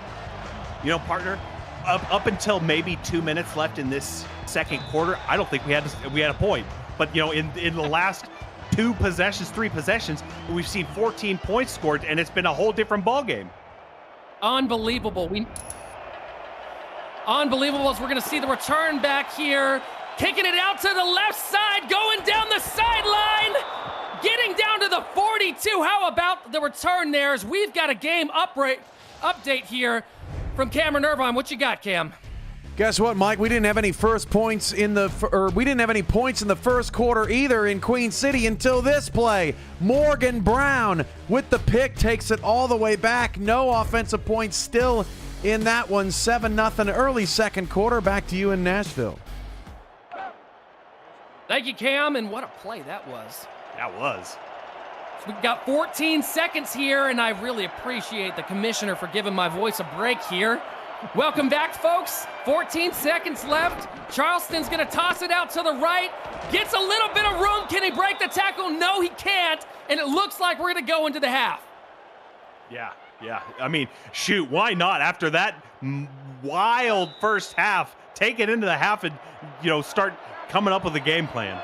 Partner, up until maybe 2 minutes left in this second quarter, I don't think we had a point. But, in the last 3 possessions, we've seen 14 points scored, and it's been a whole different ball game. Unbelievable. Unbelievable as we're going to see the return back here. Kicking it out to the left side, going down the sideline, getting down to the 42. How about the return there as we've got a game update here from Cameron Irvine. What you got, Cam? Guess what, Mike? We didn't have any points in the first quarter either in Queen City until this play. Morgan Brown with the pick takes it all the way back. No offensive points still in that one. 7-0 early second quarter. Back to you in Nashville. Thank you, Cam, and what a play that was. That was. So we've got 14 seconds here, and I really appreciate the commissioner for giving my voice a break here. Welcome back, folks. 14 seconds left. Charleston's going to toss it out to the right. Gets a little bit of room. Can he break the tackle? No, he can't. And it looks like we're going to go into the half. Yeah. I mean, shoot, why not? After that wild first half, take it into the half and, start coming up with a game plan.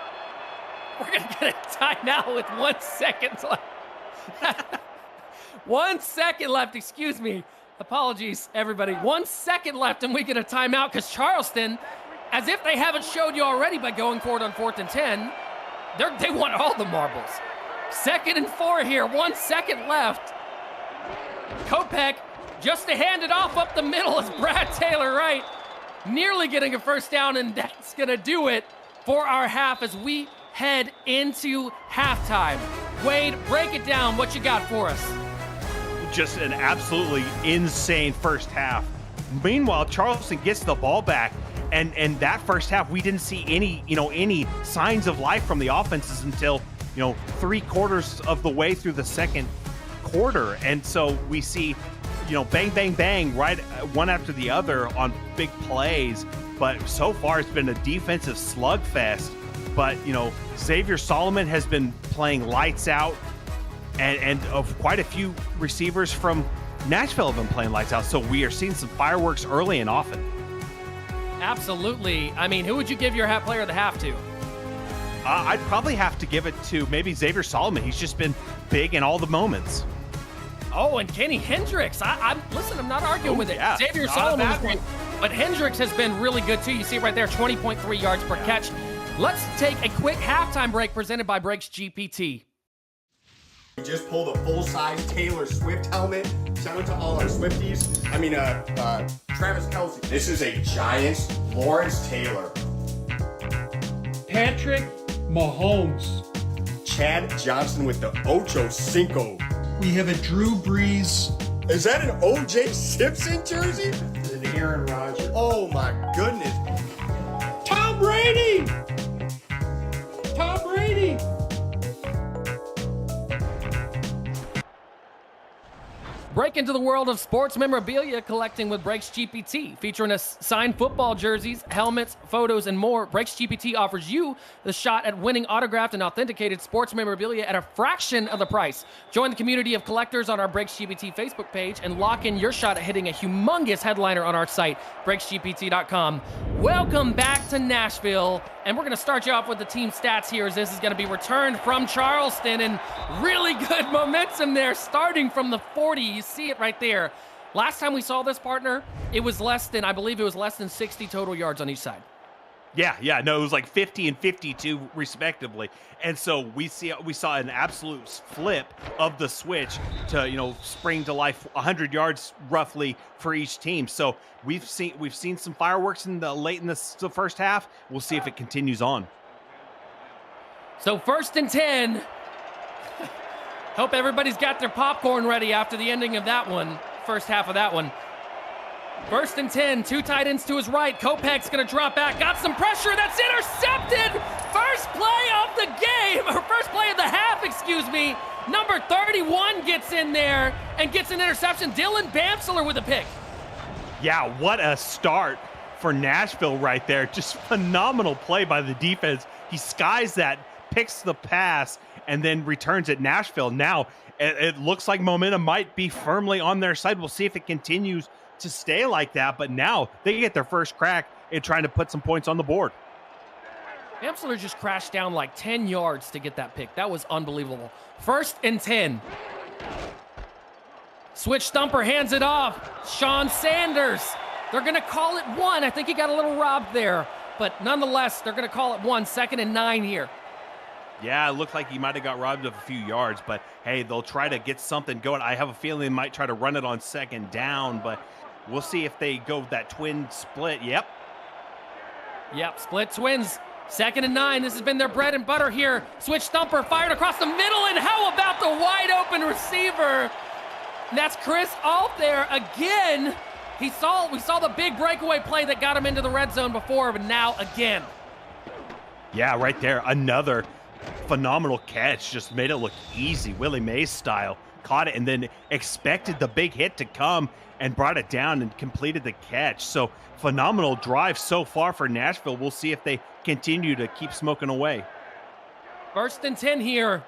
We're going to get a timeout with 1 second left. 1 second left, excuse me. Apologies, everybody. 1 second left, and we get a timeout because Charleston, as if they haven't showed you already by going forward on 4th and 10, they want all the marbles. 2nd and 4 here, 1 second left. Kopech just to hand it off up the middle is Brad Taylor Wright, nearly getting a first down, and that's going to do it for our half as we head into halftime. Wade, break it down. What you got for us? Just an absolutely insane first half. Meanwhile, Charleston gets the ball back, and that first half we didn't see any signs of life from the offenses until 3/4 of the way through the second quarter. And so we see bang bang bang right one after the other on big plays, but so far it's been a defensive slugfest. But Xavier Solomon has been playing lights out, and of quite a few receivers from Nashville have been playing lights out. So we are seeing some fireworks early and often. Absolutely. I mean, who would you give your player of the half to? I'd probably have to give it to maybe Xavier Solomon. He's just been big in all the moments. Oh, and Kenny Hendricks. Listen, I'm not arguing with it. Yeah, Xavier Solomon is great, but Hendricks has been really good too. You see it right there, 20.3 yards per catch. Let's take a quick halftime break presented by Breaks GPT. We just pulled a full-size Taylor Swift helmet. Shout out to all our Swifties. Travis Kelce. This is a Giants Lawrence Taylor. Patrick Mahomes. Chad Johnson with the Ocho Cinco. We have a Drew Brees. Is that an O.J. Simpson jersey? It's an Aaron Rodgers. Oh my goodness. Tom Brady! Tom Brady! Break into the world of sports memorabilia collecting with Breaks GPT, featuring signed football jerseys, helmets, photos, and more. Breaks GPT offers you the shot at winning autographed and authenticated sports memorabilia at a fraction of the price. Join the community of collectors on our Breaks GPT Facebook page and lock in your shot at hitting a humongous headliner on our site, breaksgpt.com. Welcome back to Nashville, and we're going to start you off with the team stats here, as this is going to be returned from Charleston, and really good momentum there, starting from the 40. You see it right there. Last time we saw this, partner, it was less than 60 total yards on each side. Yeah, no, it was like 50 and 52 respectively. And so we saw an absolute flip of the switch to, spring to life 100 yards roughly for each team. So we've seen some fireworks late in the first half. We'll see if it continues on. So 1st and 10. Hope everybody's got their popcorn ready after the ending of that one, first half of that one. 1st and 10, 2 tight ends to his right. Kopech's going to drop back, got some pressure, that's intercepted! First play of the game, or first play of the half, excuse me. Number 31 gets in there and gets an interception. Dylan Bamsler with a pick. Yeah, what a start for Nashville right there. Just phenomenal play by the defense. He skies that, picks the pass, and then returns at Nashville. Now, it looks like momentum might be firmly on their side. We'll see if it continues to stay like that, but now they get their first crack at trying to put some points on the board. Bamsler just crashed down like 10 yards to get that pick. That was unbelievable. 1st and 10. Switch Stumper hands it off. Sean Sanders. They're going to call it 1. I think he got a little robbed there, but nonetheless, they're going to call it 1. 2nd and 9 here. Yeah, it looked like he might have got robbed of a few yards, but hey, they'll try to get something going. I have a feeling they might try to run it on 2nd down, but we'll see if they go that twin split. Yep, split twins. 2nd and 9. This has been their bread and butter here. Switch Thumper fired across the middle, and how about the wide open receiver? That's Chris Alt there again. We saw the big breakaway play that got him into the red zone before, but now again. Yeah, right there. Another phenomenal catch. Just made it look easy, Willie Mays style. Caught it and then expected the big hit to come and brought it down and completed the catch. So phenomenal drive so far for Nashville. We'll see if they continue to keep smoking away. 1st and 10 here.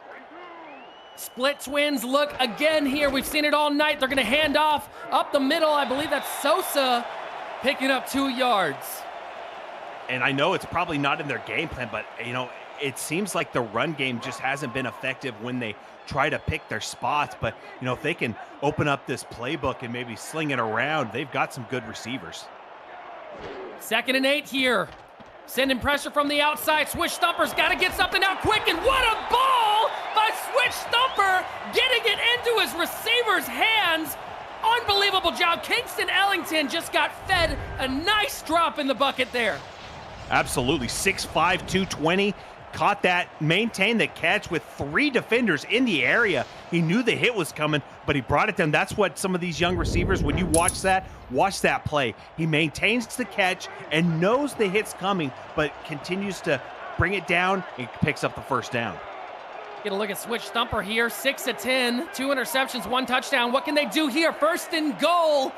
Split twins look again here. We've seen it all night. They're going to hand off up the middle. I believe that's Sosa picking up 2 yards. And I know it's probably not in their game plan, but, it seems like the run game just hasn't been effective when they try to pick their spots. But, if they can open up this playbook and maybe sling it around, they've got some good receivers. 2nd and 8 here. Sending pressure from the outside. Switch Thumper's got to get something out quick, and what a ball by Switch Thumper, getting it into his receiver's hands. Unbelievable job. Kingston Ellington just got fed a nice drop in the bucket there. Absolutely. 6'5", 220. Caught that, maintained the catch with 3 defenders in the area. He knew the hit was coming, but he brought it down. That's what some of these young receivers, when you watch that play. He maintains the catch and knows the hit's coming, but continues to bring it down and picks up the first down. Get a look at Switch Thumper here. 6 of 10, 2 interceptions, 1 touchdown. What can they do here? 1st and goal.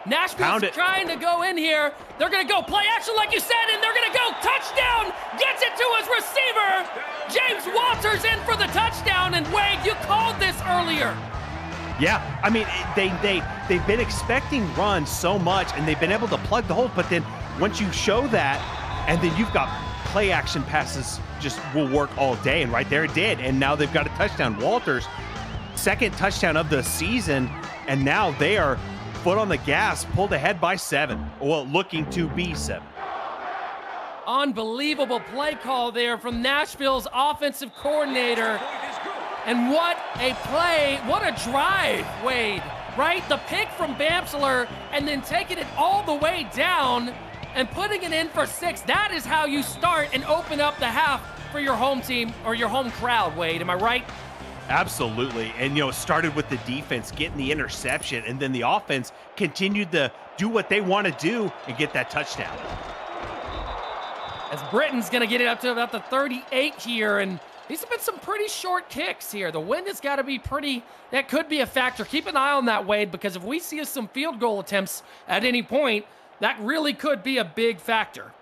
Nashville's trying to go in here. They're going to go play action like you said, and they're going to go touchdown. Gets it to his receiver. James Walters in for the touchdown. And Wade, you called this earlier. Yeah, I mean, they've been expecting runs so much, and they've been able to plug the holes. But then once you show that, and then you've got play action passes just will work all day. And right there it did. And now they've got a touchdown. Walters, 2nd touchdown of the season, and now they are foot on the gas, pulled ahead by 7. Well, looking to be 7. Unbelievable play call there from Nashville's offensive coordinator. And what a play, what a drive, Wade, right? The pick from Bamsler and then taking it all the way down and putting it in for 6. That is how you start and open up the half for your home team or your home crowd, Wade. Am I right? Absolutely. And, it started with the defense getting the interception, and then the offense continued to do what they want to do and get that touchdown. As Britton's going to get it up to about the 38 here, and these have been some pretty short kicks here. The wind has got to be that could be a factor. Keep an eye on that, Wade, because if we see some field goal attempts at any point, that really could be a big factor.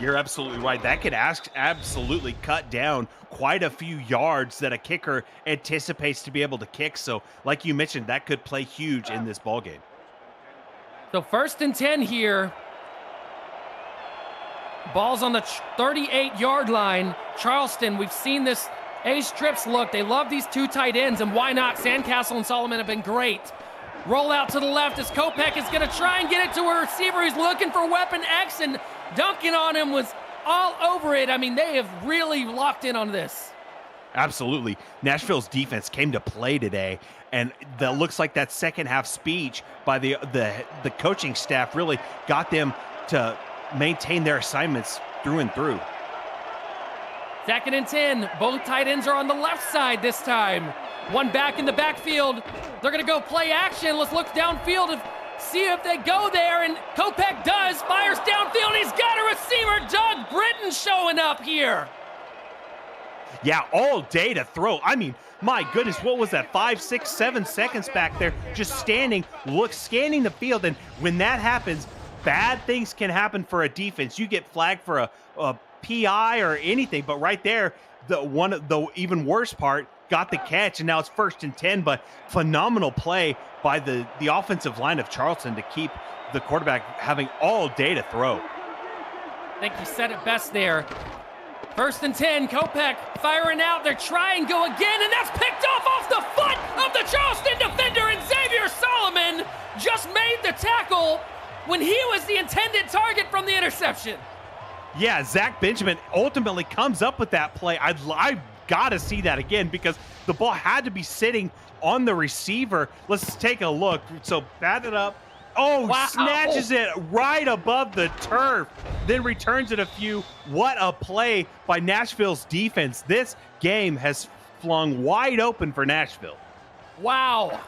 You're absolutely right. That could absolutely cut down quite a few yards that a kicker anticipates to be able to kick. So, like you mentioned, that could play huge in this ballgame. So 1st and 10 here. Ball's on the 38-yard line. Charleston, we've seen this ace trips look. They love these 2 tight ends, and why not? Sandcastle and Solomon have been great. Roll out to the left as Kopech is going to try and get it to a receiver who's looking for weapon X, and dunking on him was all over it. I mean, they have really locked in on this. Absolutely. Nashville's defense came to play today, and that looks like that second half speech by the coaching staff really got them to maintain their assignments through and through. 2nd and 10. Both tight ends are on the left side this time. One back in the backfield. They're going to go play action. Let's look downfield and see if they go there. And Kopech does. Fires downfield. He's got a receiver. Doug Britton showing up here. Yeah, all day to throw. I mean, my goodness, what was that? 5, 6, 7 seconds back there, just standing, scanning the field. And when that happens, bad things can happen for a defense. You get flagged for a PI or anything, but right there, the even worse part, got the catch, and now it's 1st and 10, but phenomenal play by the offensive line of Charleston to keep the quarterback having all day to throw. I think you said it best there. 1st and 10, Kopech firing out. They're trying go again, and that's picked off the foot of the Charleston defender, and Xavier Solomon just made the tackle when he was the intended target from the interception. Yeah, Zach Benjamin ultimately comes up with that play. I've got to see that again because the ball had to be sitting on the receiver. Let's take a look. So bat it up. Oh, wow. Snatches it right above the turf, then returns it a few. What a play by Nashville's defense. This game has flung wide open for Nashville. Wow.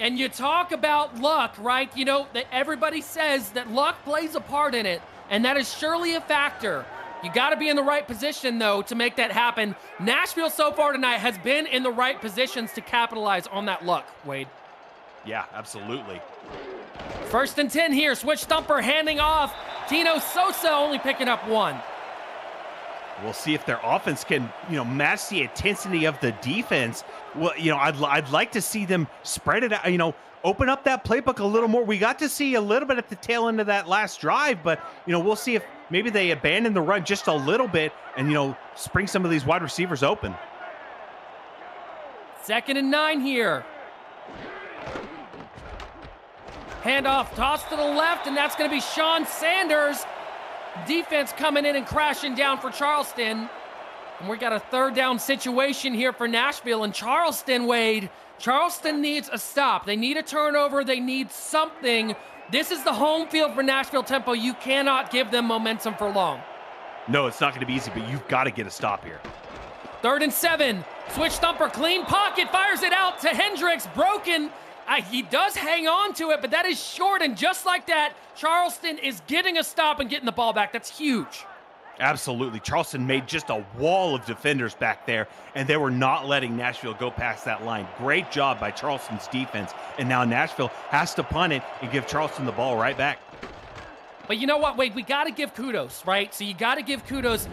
And you talk about luck, right? You know, that everybody says that luck plays a part in it, and that is surely a factor. You got to be in the right position, though, to make that happen. Nashville so far tonight has been in the right positions to capitalize on that luck, Wade. Yeah, absolutely. 1st and 10 here. Switch thumper handing off. Tino Sosa only picking up 1. We'll see if their offense can, match the intensity of the defense. Well, I'd like to see them spread it out, open up that playbook a little more. We got to see a little bit at the tail end of that last drive, but, we'll see if maybe they abandon the run just a little bit and, spring some of these wide receivers open. 2nd and 9 here. Handoff, toss to the left, and that's going to be Sean Sanders. Defense coming in and crashing down for Charleston. And we got a 3rd down situation here for Nashville and Charleston, Wade. Charleston needs a stop. They need a turnover. They need something. This is the home field for Nashville Tempo. You cannot give them momentum for long. No, it's not going to be easy, but you've got to get a stop here. 3rd and 7. Switch thumper, clean pocket, fires it out to Hendricks. Broken. He does hang on to it, but that is short. And just like that, Charleston is getting a stop and getting the ball back. That's huge. Absolutely. Charleston made just a wall of defenders back there, and they were not letting Nashville go past that line. Great job by Charleston's defense. And now Nashville has to punt it and give Charleston the ball right back. But you know what, Wade? We got to give kudos, right? So you got to give kudos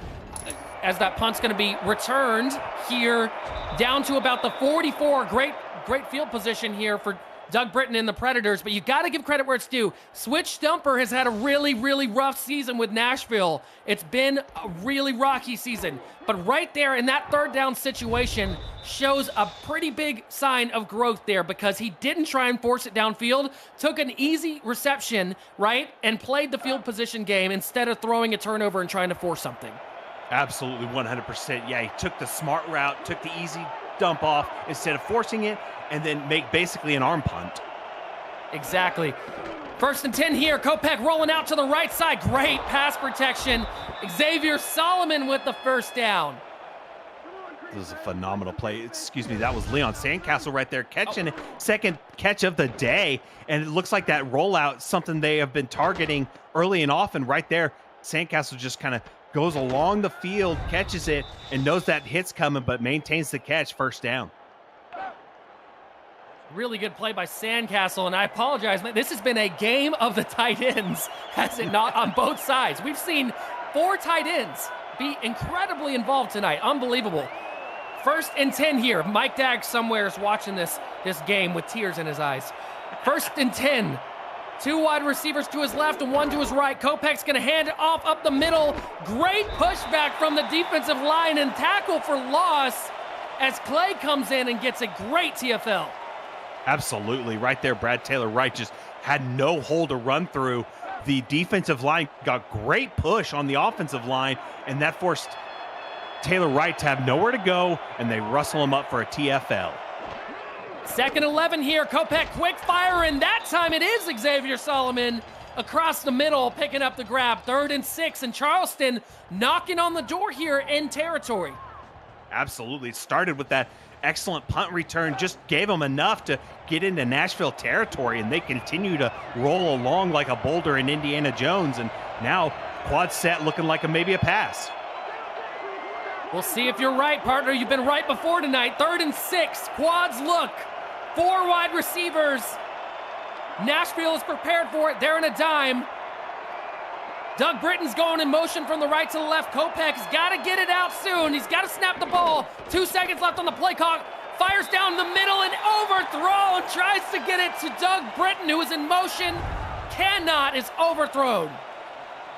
as that punt's going to be returned here down to about the 44. Great field position here for Doug Britton and the Predators, but you got to give credit where it's due. Switch Thumper has had a really, really rough season with Nashville. It's been a really rocky season, but right there in that 3rd down situation shows a pretty big sign of growth there because he didn't try and force it downfield, took an easy reception, right, and played the field position game instead of throwing a turnover and trying to force something. Absolutely, 100%. Yeah, he took the smart route, took the easy dump off instead of forcing it, and then make basically an arm punt. Exactly. 1st and 10 here. Kopech rolling out to the right side. Great pass protection. Xavier Solomon with the 1st down. This is a phenomenal play. Excuse me, that was Leon Sandcastle right there catching second catch of the day. And it looks like that rollout, something they have been targeting early and often. Right there, Sandcastle just kind of goes along the field, catches it, and knows that hit's coming, but maintains the catch. 1st down. Really good play by Sandcastle, and I apologize, man. This has been a game of the tight ends, has it not, on both sides? We've seen 4 tight ends be incredibly involved tonight. Unbelievable. 1st and 10 here. Mike Dagg somewhere is watching this game with tears in his eyes. 1st and 10. 2 wide receivers to his left and 1 to his right. Kopech's going to hand it off up the middle. Great pushback from the defensive line and tackle for loss as Clay comes in and gets a great TFL. Absolutely. Right there, Brad Taylor Wright just had no hole to run through. The defensive line got great push on the offensive line, and that forced Taylor Wright to have nowhere to go, and they rustle him up for a TFL. 2nd 11 here. Kopech quick fire, and that time it is Xavier Solomon across the middle picking up the grab. 3rd and 6, and Charleston knocking on the door here in territory. Absolutely. It started with that excellent punt return, just gave them enough to get into Nashville territory, and they continue to roll along like a boulder in Indiana Jones, and now quad set looking like maybe a pass. We'll see if you're right, partner. You've been right before tonight. 3rd and 6, quads look. 4 wide receivers. Nashville is prepared for it. They're in a dime. Doug Britton's going in motion from the right to the left. Kopech's got to get it out soon. He's got to snap the ball. 2 seconds left on the play clock. Fires down the middle and overthrown. Tries to get it to Doug Britton, who is in motion. Cannot, is overthrown.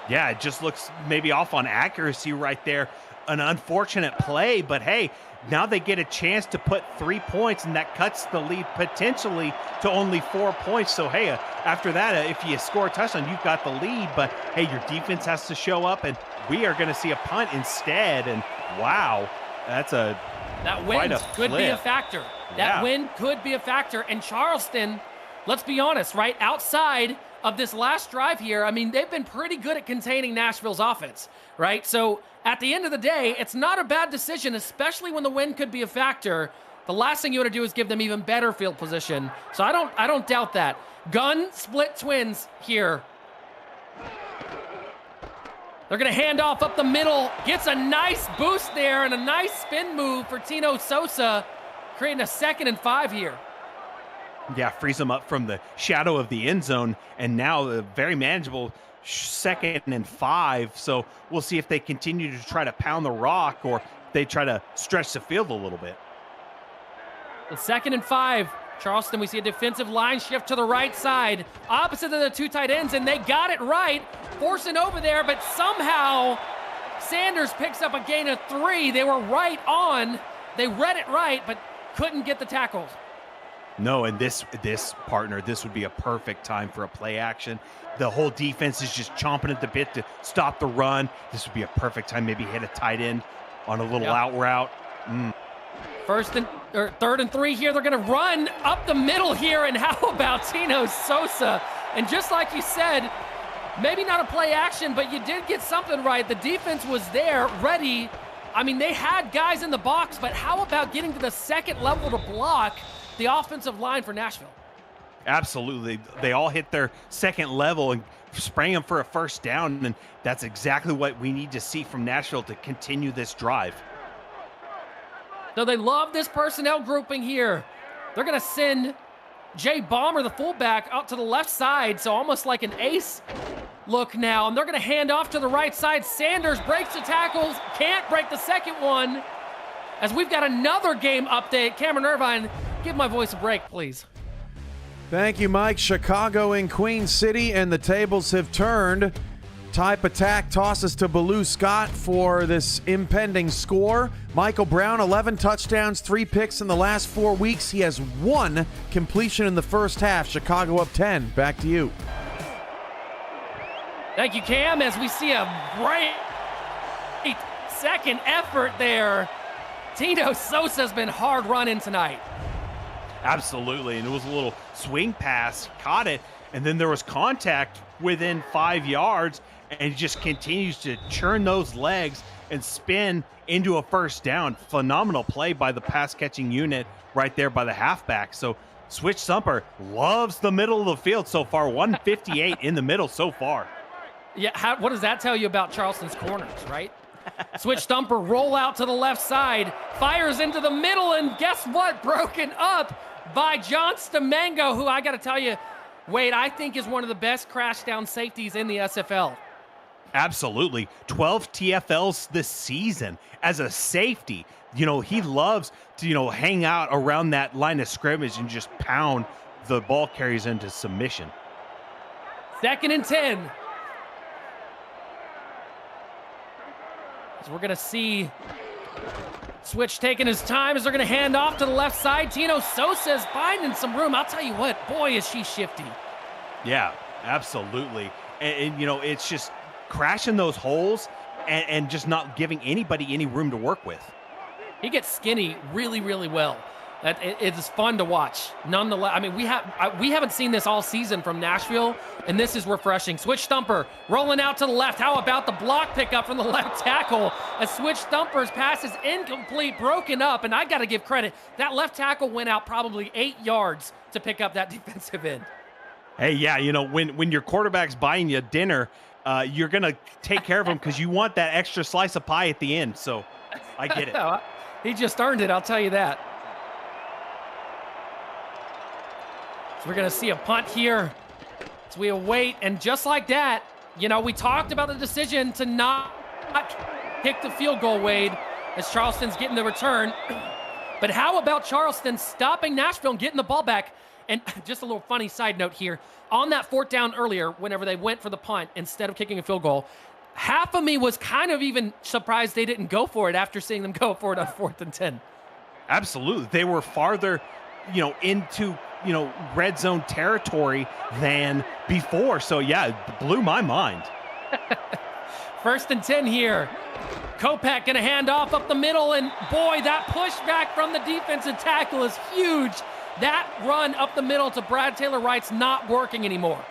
Yeah, it just looks maybe off on accuracy right there. An unfortunate play, but hey, now they get a chance to put 3 points, and that cuts the lead potentially to only 4 points. So, hey, after that, if you score a touchdown, you've got the lead. But, hey, your defense has to show up, and we are going to see a punt instead. And, wow, that's that wind could be a factor. That Yeah. wind could be a factor. And Charleston, let's be honest, right, outside of this last drive here, I mean, they've been pretty good at containing Nashville's offense, right? So at the end of the day, it's not a bad decision, especially when the wind could be a factor. The last thing you want to do is give them even better field position. So I don't doubt that. Gun split twins here. They're going to hand off up the middle. Gets a nice boost there and a nice spin move for Tino Sosa, creating a 2nd and 5 here. Yeah, frees them up from the shadow of the end zone, and now a very manageable 2nd and 5. So we'll see if they continue to try to pound the rock or they try to stretch the field a little bit. The 2nd and 5. Charleston, we see a defensive line shift to the right side, opposite of the 2 tight ends, and they got it right. forcing over there, but somehow Sanders picks up a gain of 3. They were right on. They read it right, but couldn't get the tackles. No, and this partner, this would be a perfect time for a play action. The whole defense is just chomping at the bit to stop the run. This would be a perfect time, maybe hit a tight end on a little out route. Third and 3 here. They're going to run up the middle here, and how about Tino Sosa? And just like you said, maybe not a play action, but you did get something right. The defense was there, ready. I mean, they had guys in the box, but how about getting to the second level to block the offensive line for Nashville? Absolutely. They all hit their second level and sprang them for a first down, and that's exactly what we need to see from Nashville to continue this drive. So they love this personnel grouping here. They're going to send Jay Bomber, the fullback, out to the left side, so almost like an ace look now. And they're going to hand off to the right side. Sanders breaks the tackles, can't break the second one. As we've got another game update. Cameron Irvine, give my voice a break, please. Thank you, Mike. Chicago in Queen City, and the tables have turned. Type attack tosses to Baloo Scott for this impending score. Michael Brown, 11 touchdowns, 3 picks in the last 4 weeks. He has 1 completion in the first half. Chicago up 10. Back to you. Thank you, Cam, as we see a great second effort there. Tino Sosa's been hard running tonight. Absolutely, and it was a little swing pass, caught it, and then there was contact within 5 yards, and he just continues to churn those legs and spin into a first down. Phenomenal play by the pass-catching unit right there by the halfback. So Switch Thumper loves the middle of the field so far, 158 in the middle so far. Yeah, what does that tell you about Charleston's corners, right? Switch Thumper roll out to the left side, fires into the middle, and guess what? Broken up by John Stamango, who I got to tell you, Wade, I think is one of the best crash down safeties in the SFL. Absolutely. 12 TFLs this season as a safety. You know, he loves to, hang out around that line of scrimmage and just pound the ball carriers into submission. 2nd and 10. So we're going to see Switch taking his time as they're going to hand off to the left side. Tino Sosa's finding some room. I'll tell you what, boy, is she shifty. Yeah, absolutely. And it's just crashing those holes and just not giving anybody any room to work with. He gets skinny really, really well. It is fun to watch. Nonetheless, I mean, we haven't seen this all season from Nashville, and this is refreshing. Switch Thumper rolling out to the left. How about the block pickup from the left tackle? As Switch Thumper's pass is incomplete, broken up, and I got to give credit. That left tackle went out probably 8 yards to pick up that defensive end. Hey, yeah, when your quarterback's buying you dinner, you're going to take care of him because you want that extra slice of pie at the end. So I get it. He just earned it, I'll tell you that. So we're going to see a punt here as we await. And just like that, we talked about the decision to not kick the field goal, Wade, as Charleston's getting the return. But how about Charleston stopping Nashville and getting the ball back? And just a little funny side note here. On that 4th down earlier, whenever they went for the punt instead of kicking a field goal, half of me was kind of even surprised they didn't go for it after seeing them go for it on 4th and 10. Absolutely. They were farther, into, red zone territory than before. So, yeah, it blew my mind. 1st and 10 here. Kopak going to hand off up the middle, and boy, that pushback from the defensive tackle is huge. That run up the middle to Brad Taylor Wright's not working anymore.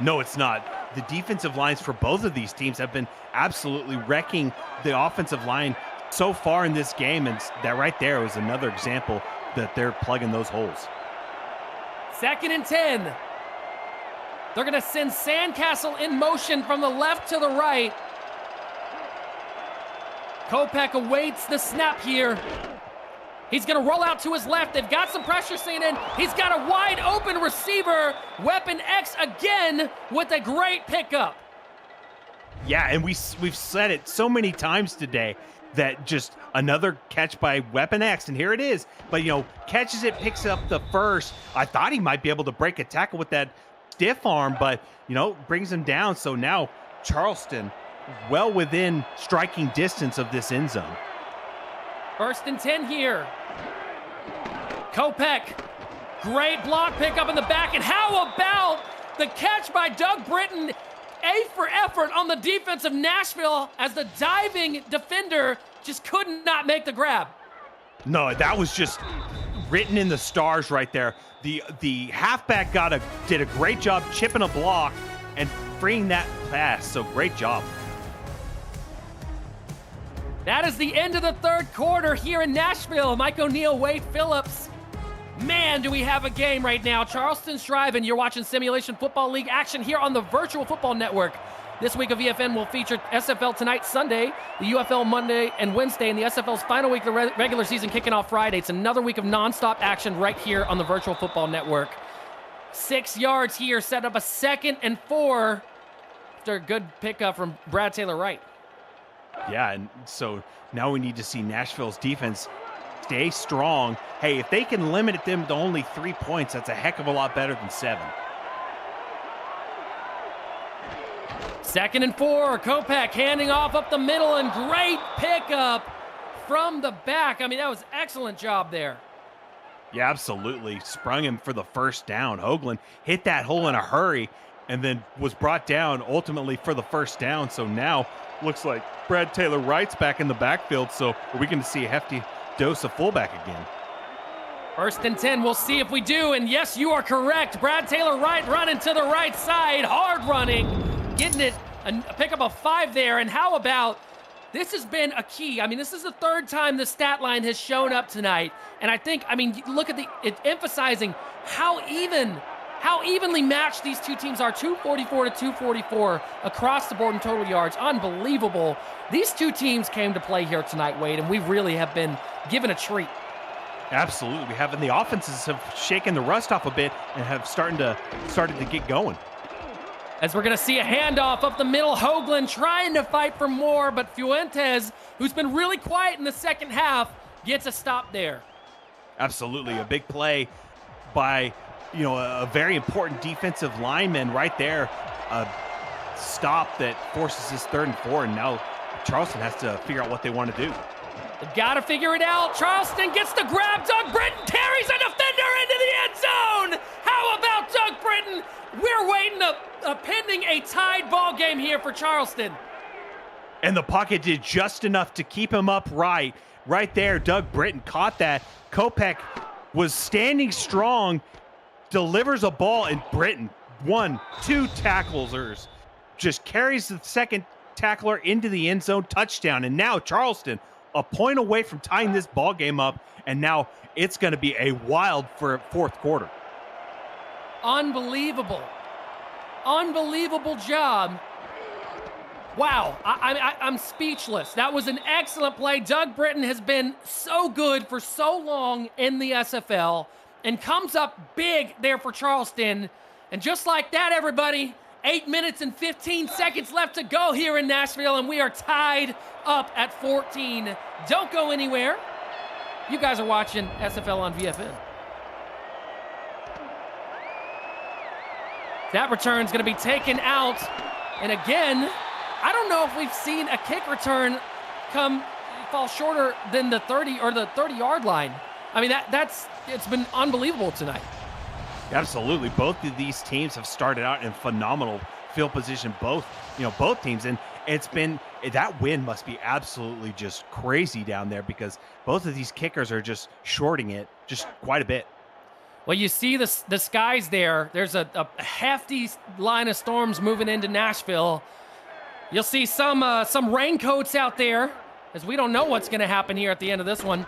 No, it's not. The defensive lines for both of these teams have been absolutely wrecking the offensive line so far in this game, and that right there was another example that they're plugging those holes. 2nd and 10. They're going to send Sandcastle in motion from the left to the right. Kopak awaits the snap here. He's going to roll out to his left. They've got some pressure seen in. He's got a wide open receiver. Weapon X again with a great pickup. Yeah, and we've said it so many times today that just another catch by Weapon X, and here it is. But, catches it, picks up the first. I thought he might be able to break a tackle with that stiff arm, but, brings him down. So now Charleston well within striking distance of this end zone. 1st and 10 here. Kopech, great block pickup in the back, and how about the catch by Doug Britton? A for effort on the defense of Nashville as the diving defender just could not make the grab. No, that was just written in the stars right there. The halfback did a great job chipping a block and freeing that pass, so great job. That is the end of the 3rd quarter here in Nashville. Mike O'Neill, Wade Phillips. Man, do we have a game right now. Charleston's driving. You're watching Simulation Football League action here on the Virtual Football Network. This week of EFN will feature SFL tonight, Sunday, the UFL Monday and Wednesday, and the SFL's final week of the regular season kicking off Friday. It's another week of nonstop action right here on the Virtual Football Network. 6 yards here, set up a 2nd and 4 after a good pickup from Brad Taylor Wright. Yeah, and so now we need to see Nashville's defense stay strong. Hey, if they can limit them to only 3 points, that's a heck of a lot better than 7. 2nd and 4, Kopech handing off up the middle, and great pickup from the back. I mean, that was excellent job there. Yeah, absolutely. Sprung him for the 1st down. Hoagland hit that hole in a hurry and then was brought down ultimately for the 1st down. So now looks like Brad Taylor Wright's back in the backfield. So are we going to see a hefty dose of fullback again? 1st and 10, we'll see if we do. And yes, you are correct. Brad Taylor Wright running to the right side, hard running, getting it, a pickup of 5 there. And how about, this has been a key. I mean, this is the 3rd time the stat line has shown up tonight. And I think, I mean, look at it emphasizing how evenly matched these two teams are. 244 to 244 across the board in total yards. Unbelievable. These two teams came to play here tonight, Wade, and we really have been given a treat. Absolutely. We have, and the offenses have shaken the rust off a bit and have started to get going. As we're going to see a handoff up the middle, Hoagland trying to fight for more, but Fuentes, who's been really quiet in the 2nd half, gets a stop there. Absolutely. A big play by, a very important defensive lineman right there. A stop that forces his 3rd and 4, and now Charleston has to figure out what they want to do. They've got to figure it out. Charleston gets the grab. Doug Britton carries a defender into the end zone. How about Doug Britton? We're waiting pending a tied ball game here for Charleston. And the pocket did just enough to keep him upright. Right there, Doug Britton caught that. Kopech was standing strong, delivers a ball, and Britton, 1-2 tacklers, just carries the 2nd tackler into the end zone, touchdown. And now Charleston, a point away from tying this ball game up, and now it's going to be a wild for 4th quarter. Unbelievable job. Wow, I'm speechless. That was an excellent play. Doug Britton has been so good for so long in the SFL and comes up big there for Charleston. And just like that, everybody, 8 minutes and 15 seconds left to go here in Nashville, and we are tied up at 14. Don't go anywhere. You guys are watching SFL on VFN. That return's going to be taken out. And again, I don't know if we've seen a kick return fall shorter than the 30 or the 30-yard line. I mean, it's been unbelievable tonight. Absolutely. Both of these teams have started out in phenomenal field position, both teams. And that win must be absolutely just crazy down there because both of these kickers are just shorting it just quite a bit. Well, you see the skies there. There's a hefty line of storms moving into Nashville. You'll see some raincoats out there, as we don't know what's going to happen here at the end of this one.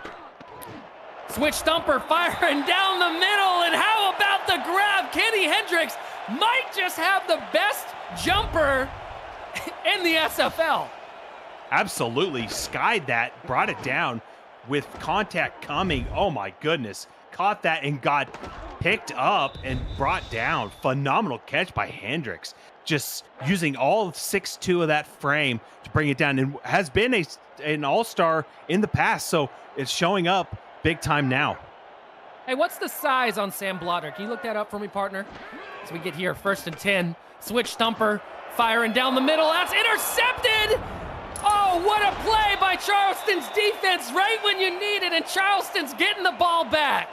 Switch thumper firing down the middle, and how about the grab? Kenny Hendricks might just have the best jumper in the SFL. Absolutely. Skied that, brought it down with contact coming. Oh my goodness. Caught that and got picked up and brought down. Phenomenal catch by Hendricks. Just using all 6'2" of that frame to bring it down, and has been an all-star in the past, so it's showing up big time now. Hey, what's the size on Sam Blotter? Can you look that up for me, partner? As we get here, 1st and 10. Switch thumper, firing down the middle. That's intercepted! Oh, what a play by Charleston's defense right when you need it, and Charleston's getting the ball back.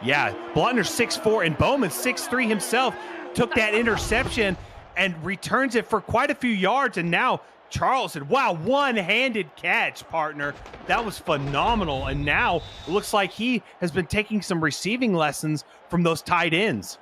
Yeah, Blotner's 6'4", and Bowman 6'3" himself took that interception and returns it for quite a few yards, and now Charleston, wow, one-handed catch, partner. That was phenomenal, and now it looks like he has been taking some receiving lessons from those tight ends.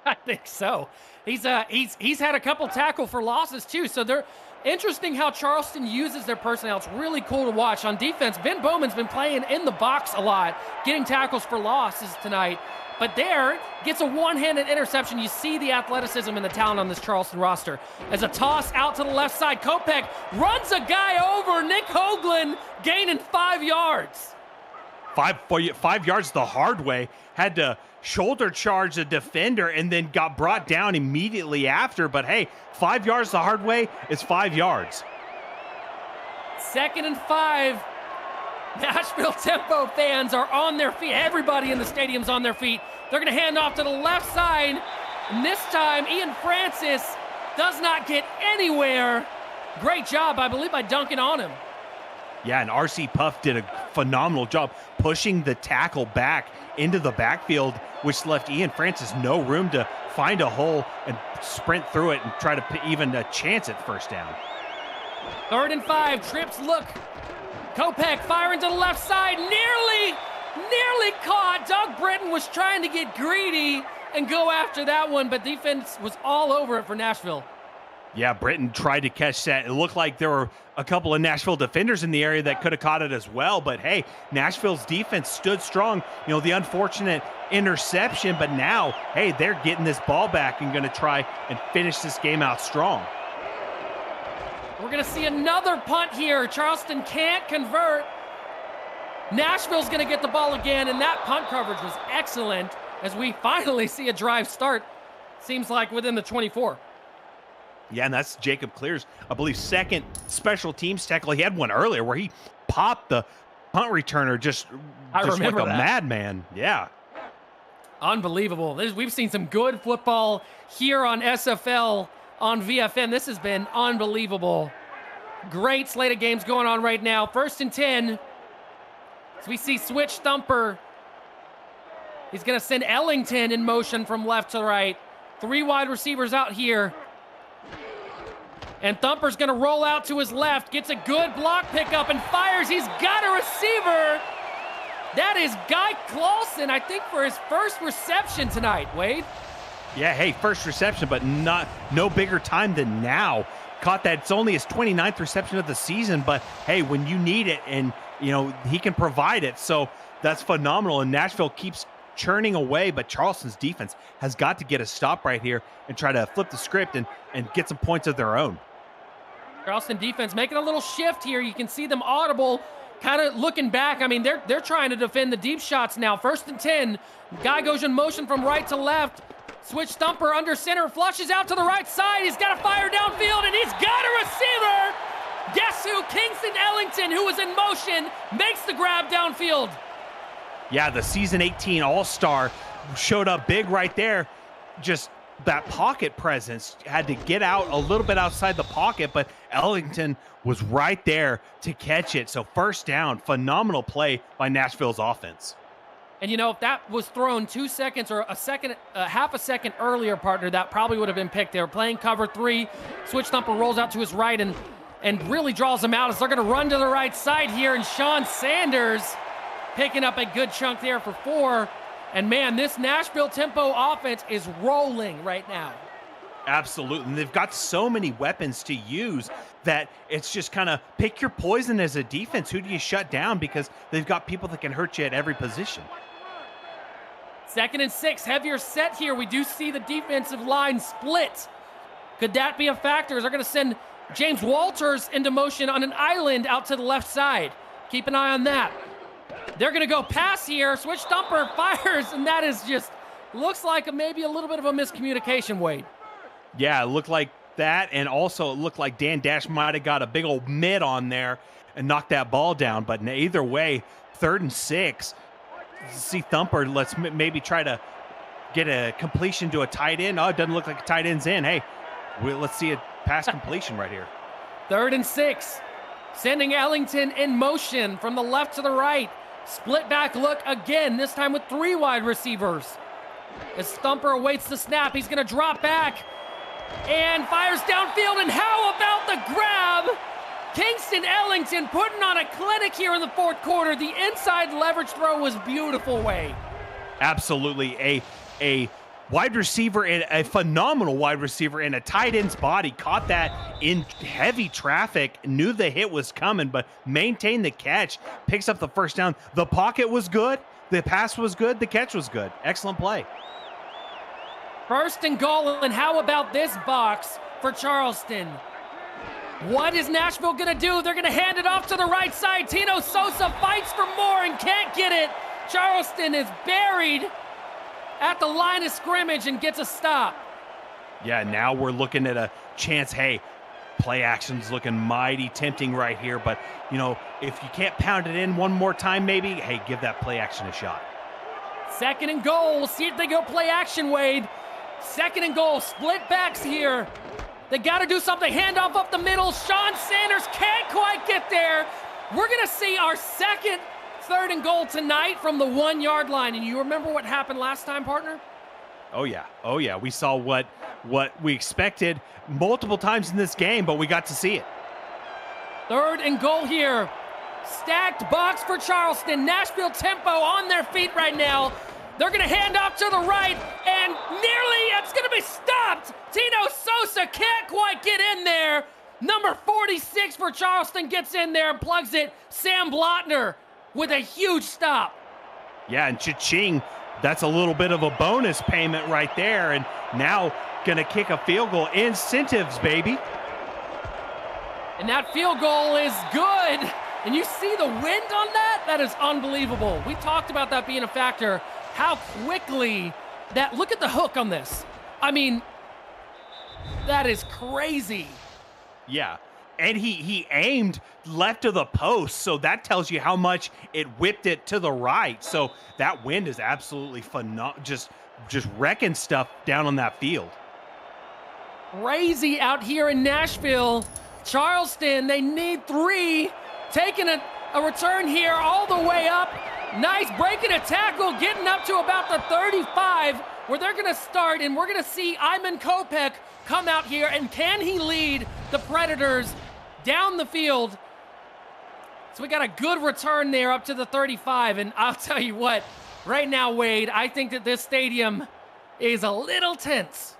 I think so. He's had a couple tackle for losses too, so they're interesting how Charleston uses their personnel. It's really cool to watch. On defense, Ben Bowman's been playing in the box a lot, getting tackles for losses tonight. But there, gets a one-handed interception. You see the athleticism and the talent on this Charleston roster. As a toss out to the left side, Kopech runs a guy over, Nick Hoagland gaining 5 yards. 5 yards the hard way, had to shoulder charge a defender and then got brought down immediately after. But hey, 5 yards the hard way is 5 yards. 2nd and 5. Nashville Tempo fans are on their feet. Everybody in the stadium's on their feet. They're going to hand off to the left side. And this time, Ian Francis does not get anywhere. Great job, I believe, by dunking on him. Yeah, and R.C. Puff did a phenomenal job pushing the tackle back into the backfield, which left Ian Francis no room to find a hole and sprint through it and try to even a chance at first down. 3rd and 5, trips look. Kopech firing to the left side, nearly caught. Doug Britton was trying to get greedy and go after that one, but defense was all over it for Nashville. Yeah, Britton tried to catch that. It looked like there were a couple of Nashville defenders in the area that could have caught it as well, but hey, Nashville's defense stood strong. You know, the unfortunate interception, but now, hey, they're getting this ball back and going to try and finish this game out strong. We're going to see another punt here. Charleston can't convert. Nashville's going to get the ball again, and that punt coverage was excellent as we finally see a drive start. Seems like within the 24. Yeah, and that's Jacob Clear's, I believe, 2nd special teams tackle. He had one earlier where he popped the punt returner just like a madman. Yeah. Unbelievable. We've seen some good football here on SFL. On VFN, this has been unbelievable. Great slate of games going on right now. 1st and 10. So we see switch thumper. He's going to send Ellington in motion from left to right. 3 wide receivers out here. And Thumper's going to roll out to his left, gets a good block pickup and fires. He's got a receiver. That is Guy Clausen, I think, for his first reception tonight, Wade. Yeah, hey, first reception, but no bigger time than now. Caught that. It's only his 29th reception of the season, but hey, when you need it and, you know, he can provide it. So that's phenomenal. And Nashville keeps churning away, but Charleston's defense has got to get a stop right here and try to flip the script and get some points of their own. Charleston defense making a little shift here. You can see them audible, kind of looking back. I mean, they're trying to defend the deep shots now. 1st and 10. Guy goes in motion from right to left. Switch thumper under center, flushes out to the right side. He's got a fire downfield, and he's got a receiver. Guess who? Kingston Ellington, who was in motion, makes the grab downfield. Yeah, the season 18 All-Star showed up big right there. Just that pocket presence, had to get out a little bit outside the pocket, but Ellington was right there to catch it. So 1st down, phenomenal play by Nashville's offense. And, you know, if that was thrown 2 seconds or half a second earlier, partner, that probably would have been picked. They were playing cover 3. Switch thumper rolls out to his right and really draws them out as they're going to run to the right side here. And Sean Sanders picking up a good chunk there for 4. And, man, this Nashville Tempo offense is rolling right now. Absolutely. And they've got so many weapons to use that it's just kind of pick your poison as a defense. Who do you shut down? Because they've got people that can hurt you at every position. 2nd and 6, heavier set here. We do see the defensive line split. Could that be a factor? They're going to send James Walters into motion on an island out to the left side. Keep an eye on that. They're going to go pass here. Switch thumper fires, and that is just looks like maybe a little bit of a miscommunication, Wade. Yeah, it looked like that, and also it looked like Dan Dash might have got a big old mid on there and knocked that ball down. But either way, 3rd and 6. see Thumper. Let's maybe try to get a completion to a tight end. Oh, it doesn't look like a tight end's in. Hey, let's see a pass completion right here. 3rd and 6. Sending Ellington in motion from the left to the right. Split back look again, this time with 3 wide receivers. As Thumper awaits the snap, he's going to drop back and fires downfield. And how about the grab? Kingston Ellington putting on a clinic here in the 4th quarter. The inside leverage throw was beautiful, Wade. Absolutely. A wide receiver, and a phenomenal wide receiver in a tight end's body, caught that in heavy traffic, knew the hit was coming, but maintained the catch, picks up the first down. The pocket was good, the pass was good, the catch was good. Excellent play. 1st and goal, and how about this box for Charleston? What is Nashville gonna do? They're gonna hand it off to the right side. Tino Sosa fights for more and can't get it. Charleston is buried at the line of scrimmage and gets a stop. Yeah, now we're looking at a chance. Hey, play action's looking mighty tempting right here, but, you know, if you can't pound it in one more time maybe, hey, give that play action a shot. 2nd and goal. We'll see if they go play action, Wade. 2nd and goal. Split backs here. They got to do something. Handoff up the middle. Sean Sanders can't quite get there. We're going to see our 2nd 3rd and goal tonight from the 1-yard line. And you remember what happened last time, partner? Oh yeah. We saw what we expected multiple times in this game, but we got to see it. 3rd and goal here. Stacked box for Charleston. Nashville tempo on their feet right now. They're going to hand off to the right, and nearly it's going to be stopped. Tino Sosa can't quite get in there. Number 46 for Charleston gets in there and plugs it. Sam Blotner with a huge stop. Yeah, and cha-ching, that's a little bit of a bonus payment right there, and now gonna kick a field goal. Incentives, baby. And that field goal is good. And you see the wind on that? That is unbelievable. We talked about that being a factor. How quickly that, look at the hook on this. I mean, that is crazy. Yeah. And he aimed left of the post, so that tells you how much it whipped it to the right. So that wind is absolutely phenomenal, just wrecking stuff down on that field. Crazy out here in Nashville. Charleston, they need 3. Taking a return here all the way up. Nice breaking a tackle, getting up to about the 35, where they're going to start, and we're going to see Iman Kopech come out here, and can he lead the Predators down the field? So we got a good return there up to the 35, and I'll tell you what, right now, Wade, I think that this stadium is a little tense.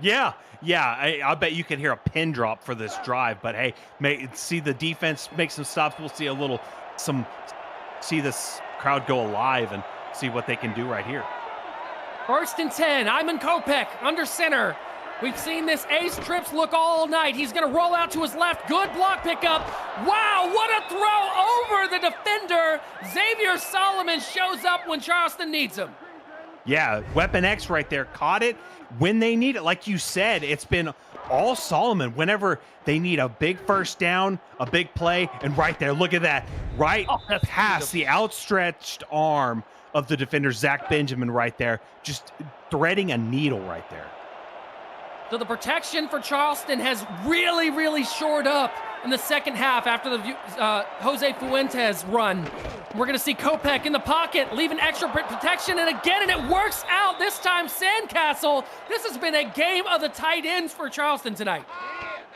Yeah, I bet you can hear a pin drop for this drive, but hey, see the defense make some stops. We'll see see this crowd go alive and see what they can do right here. 1st and 10, Iman Kopech under center. We've seen this ace trips look all night. He's going to roll out to his left. Good block pickup. Wow, what a throw over the defender. Xavier Solomon shows up when Charleston needs him. Yeah, Weapon X right there. Caught it when they need it. Like you said, it's been all Solomon whenever they need a big first down, a big play, and right there, look at that. Right past the outstretched arm of the defender, Zach Benjamin right there. Just threading a needle right there. So the protection for Charleston has really, really shored up in the second half after the Jose Fuentes run. We're going to see Kopech in the pocket, leaving extra protection, and it works out. This time, Sandcastle. This has been a game of the tight ends for Charleston tonight.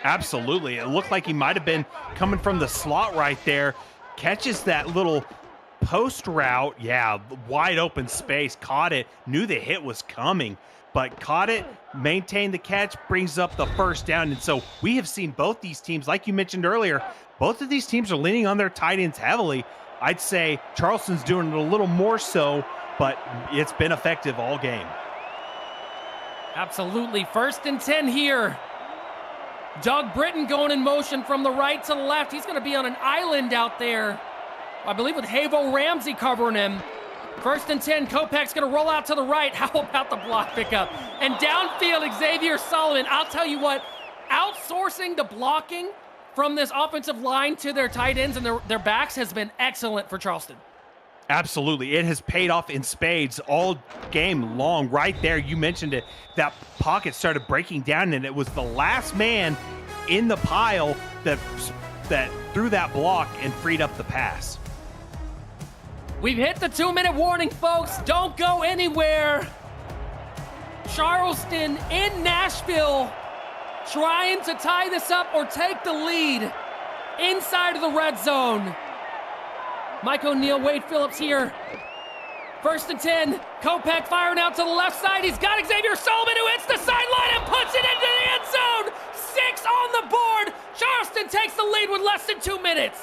Absolutely. It looked like he might have been coming from the slot right there. Catches that little post route. Yeah, wide open space. Caught it. Knew the hit was coming, but caught it, maintained the catch, brings up the first down. And so we have seen both these teams, like you mentioned earlier, both of these teams are leaning on their tight ends heavily. I'd say Charleston's doing it a little more so, but it's been effective all game. Absolutely. 1st and 10 here. Doug Britton going in motion from the right to the left. He's going to be on an island out there, I believe, with Havo Ramsey covering him. 1st and 10, Kopech's going to roll out to the right. How about the block pickup? And downfield, Xavier Solomon. I'll tell you what, outsourcing the blocking from this offensive line to their tight ends and their backs has been excellent for Charleston. Absolutely. It has paid off in spades all game long. Right there, you mentioned it. That pocket started breaking down, and it was the last man in the pile that threw that block and freed up the pass. We've hit the 2-minute warning, folks. Don't go anywhere. Charleston in Nashville trying to tie this up or take the lead inside of the red zone. Mike O'Neal, Wade Phillips here. 1st and 10. Kopech firing out to the left side. He's got Xavier Solomon, who hits the sideline and puts it into the end zone. 6 on the board. Charleston takes the lead with less than 2 minutes.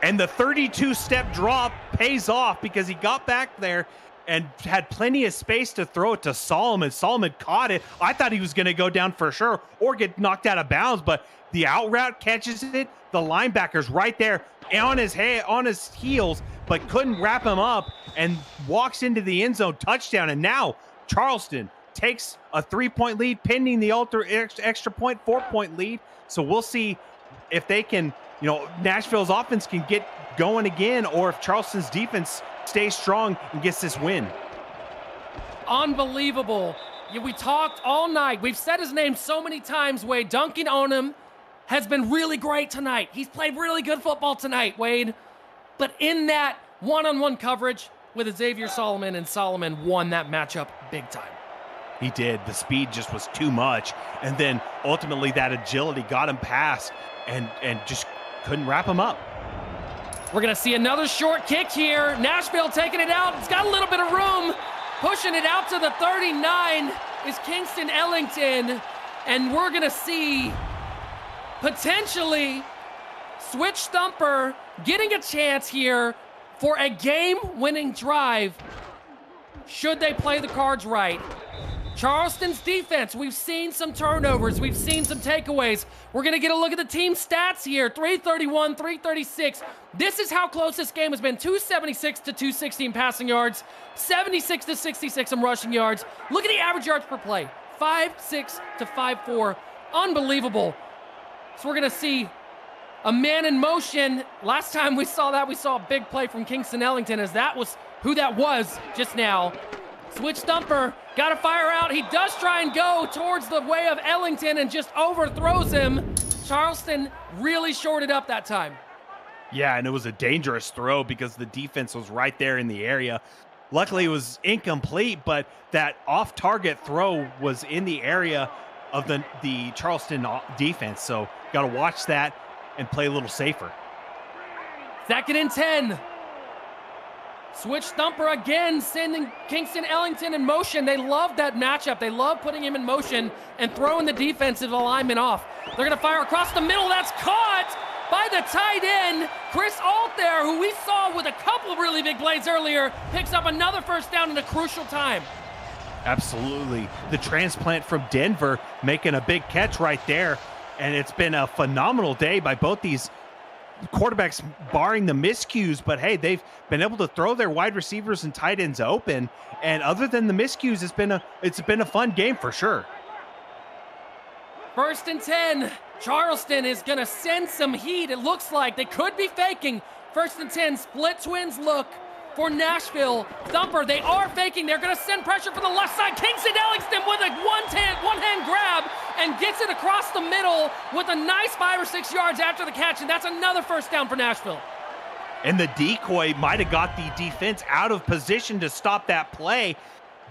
And the 32-step drop pays off because he got back there and had plenty of space to throw it to Solomon. Solomon caught it. I thought he was going to go down for sure or get knocked out of bounds, but the out route catches it. The linebacker's right there on his heels, but couldn't wrap him up and walks into the end zone. Touchdown. And now Charleston takes a 3-point lead pending the extra point, 4-point lead. So we'll see if they can, Nashville's offense can get going again, or if Charleston's defense stays strong and gets this win. Unbelievable. We talked all night. We've said his name so many times, Wade. Duncan Onum has been really great tonight. He's played really good football tonight, Wade. But in that one-on-one coverage with Xavier Solomon, and Solomon won that matchup big time. He did. The speed just was too much. And then ultimately that agility got him past and just couldn't wrap him up. We're going to see another short kick here. Nashville taking it out. It's got a little bit of room. Pushing it out to the 39 is Kingston Ellington. And we're going to see potentially Switch Thumper getting a chance here for a game-winning drive should they play the cards right. Charleston's defense, we've seen some turnovers. We've seen some takeaways. We're going to get a look at the team stats here. 331, 336. This is how close this game has been. 276 to 216 passing yards, 76 to 66 in rushing yards. Look at the average yards per play. 5.6 to 5.4. Unbelievable. So we're going to see a man in motion. Last time we saw that, we saw a big play from Kingston Ellington, as that was who that was just now. Switch Thumper, got to fire out. He does try and go towards the way of Ellington and just overthrows him. Charleston really shorted up that time. Yeah, and it was a dangerous throw because the defense was right there in the area. Luckily, it was incomplete, but that off-target throw was in the area of the Charleston defense. So got to watch that and play a little safer. 2nd and 10. Switch Thumper again, sending Kingston Ellington in motion. They love that matchup. They love putting him in motion and throwing the defensive alignment off. They're going to fire across the middle. That's caught by the tight end, Chris Alther, who we saw with a couple of really big plays earlier, picks up another first down in a crucial time. Absolutely. The transplant from Denver making a big catch right there. And it's been a phenomenal day by both these quarterbacks, barring the miscues, but hey, they've been able to throw their wide receivers and tight ends open. And other than the miscues, it's been a fun game for sure. 1st and 10. Charleston is going to send some heat. It looks like they could be faking. 1st and 10, split twins look for Nashville. Thumper, they are faking. They're going to send pressure from the left side. Kingston Ellington with a one-hand grab and gets it across the middle with a nice 5 or 6 yards after the catch, and that's another first down for Nashville. And the decoy might have got the defense out of position to stop that play.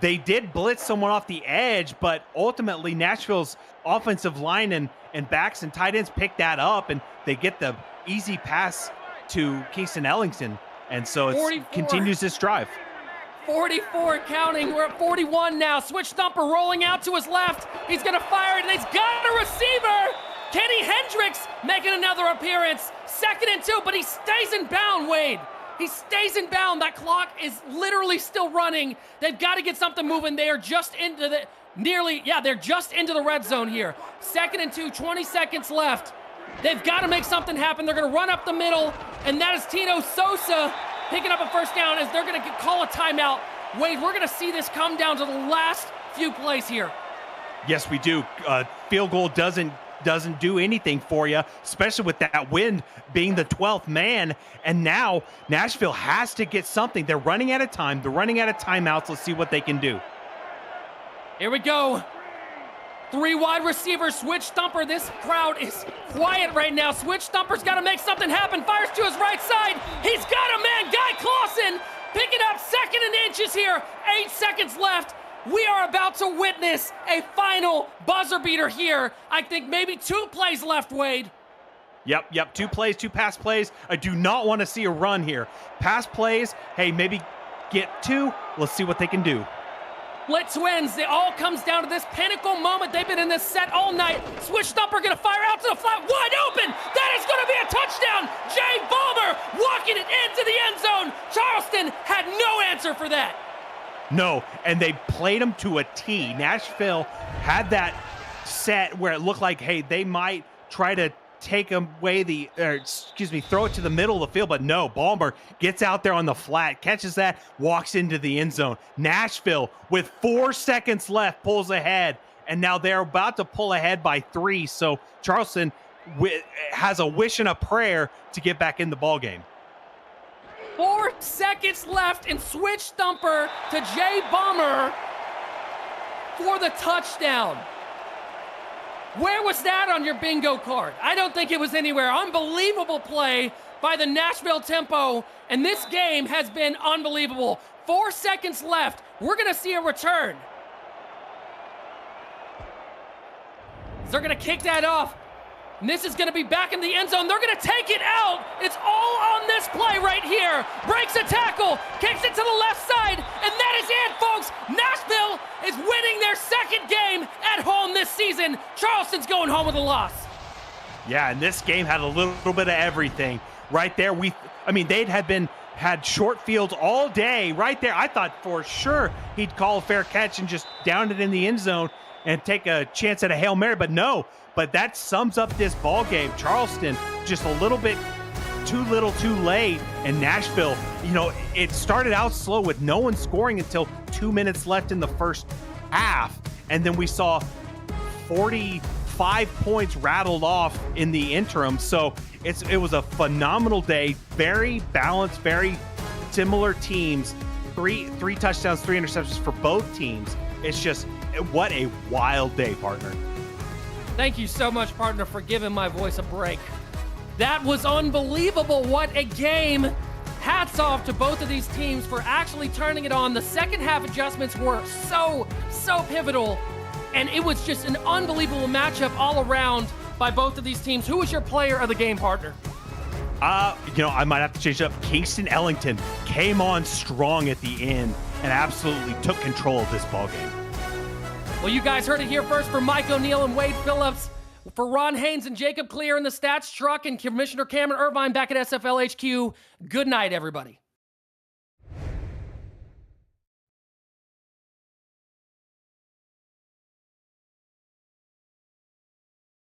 They did blitz someone off the edge, but ultimately Nashville's offensive line and backs and tight ends pick that up, and they get the easy pass to Kingston Ellington. And so it continues this drive. 44 counting. We're at 41 now. Switch Thumper rolling out to his left. He's going to fire it, and he's got a receiver. Kenny Hendricks making another appearance. 2nd and 2, but he stays in bound, Wade. He stays in bound. That clock is literally still running. They've got to get something moving. They are just into the they're just into the red zone here. 2nd and 2, 20 seconds left. They've got to make something happen. They're going to run up the middle, and that is Tino Sosa picking up a first down as they're going to call a timeout. Wade, we're going to see this come down to the last few plays here. Yes, we do. Field goal doesn't doesn't do anything for you, especially with that wind being the 12th man. And now Nashville has to get something. They're running out of time. They're running out of timeouts. Let's see what they can do. Here we go. 3 wide receivers, Switch Thumper. This crowd is quiet right now. Switch Thumper's got to make something happen. Fires to his right side. He's got a man. Guy Clausen picking up 2nd and inches here. 8 seconds left. We are about to witness a final buzzer beater here. I think maybe 2 plays left, Wade. Yep. 2 plays, 2 pass plays. I do not want to see a run here. Pass plays, hey, maybe get 2. Let's see what they can do. Blitz wins. It all comes down to this pinnacle moment. They've been in this set all night. Switch Thumper gonna fire out to the flat, wide open. That is gonna be a touchdown. Jay Ballmer walking it into the end zone. Charleston had no answer for that. No, and they played them to a T. Nashville had that set where it looked like, hey, they might try to take away throw it to the middle of the field, but no, Ballmer gets out there on the flat, catches that, walks into the end zone. Nashville, with 4 seconds left, pulls ahead, and now they're about to pull ahead by 3, so Charleston has a wish and a prayer to get back in the ball game. 4 seconds left, and Switch Thumper to Jay Ballmer for the touchdown. Where was that on your bingo card? I don't think it was anywhere. Unbelievable play by the Nashville Tempo, and this game has been unbelievable. 4 seconds left. We're going to see a return. They're going to kick that off. And this is going to be back in the end zone. They're going to take it out. It's all on this play right here. Breaks a tackle, kicks it to the left side, and that is it, folks. Nashville is winning their 2nd game at home this season. Charleston's going home with a loss. Yeah, and this game had a little bit of everything right there. They'd had short fields all day right there. I thought for sure he'd call a fair catch and just down it in the end zone and take a chance at a Hail Mary, but no. But that sums up this ball game. Charleston just a little bit too little too late, and Nashville, it started out slow with no one scoring until 2 minutes left in the first half, and then we saw 45 points rattled off in the interim. So it was a phenomenal day, very balanced, very similar teams, three touchdowns, 3 interceptions for both teams. It's just, what a wild day, partner. Thank you so much, partner, for giving my voice a break. That was unbelievable. What a game. Hats off to both of these teams for actually turning it on. The second half adjustments were so pivotal, and it was just an unbelievable matchup all around by both of these teams. Who was your player of the game, partner? I might have to change it up. Kingston Ellington came on strong at the end and absolutely took control of this ball game. Well, you guys heard it here first from Mike O'Neill and Wade Phillips. For Ron Haynes and Jacob Clear in the stats truck and Commissioner Cameron Irvine back at SFL HQ, good night, everybody.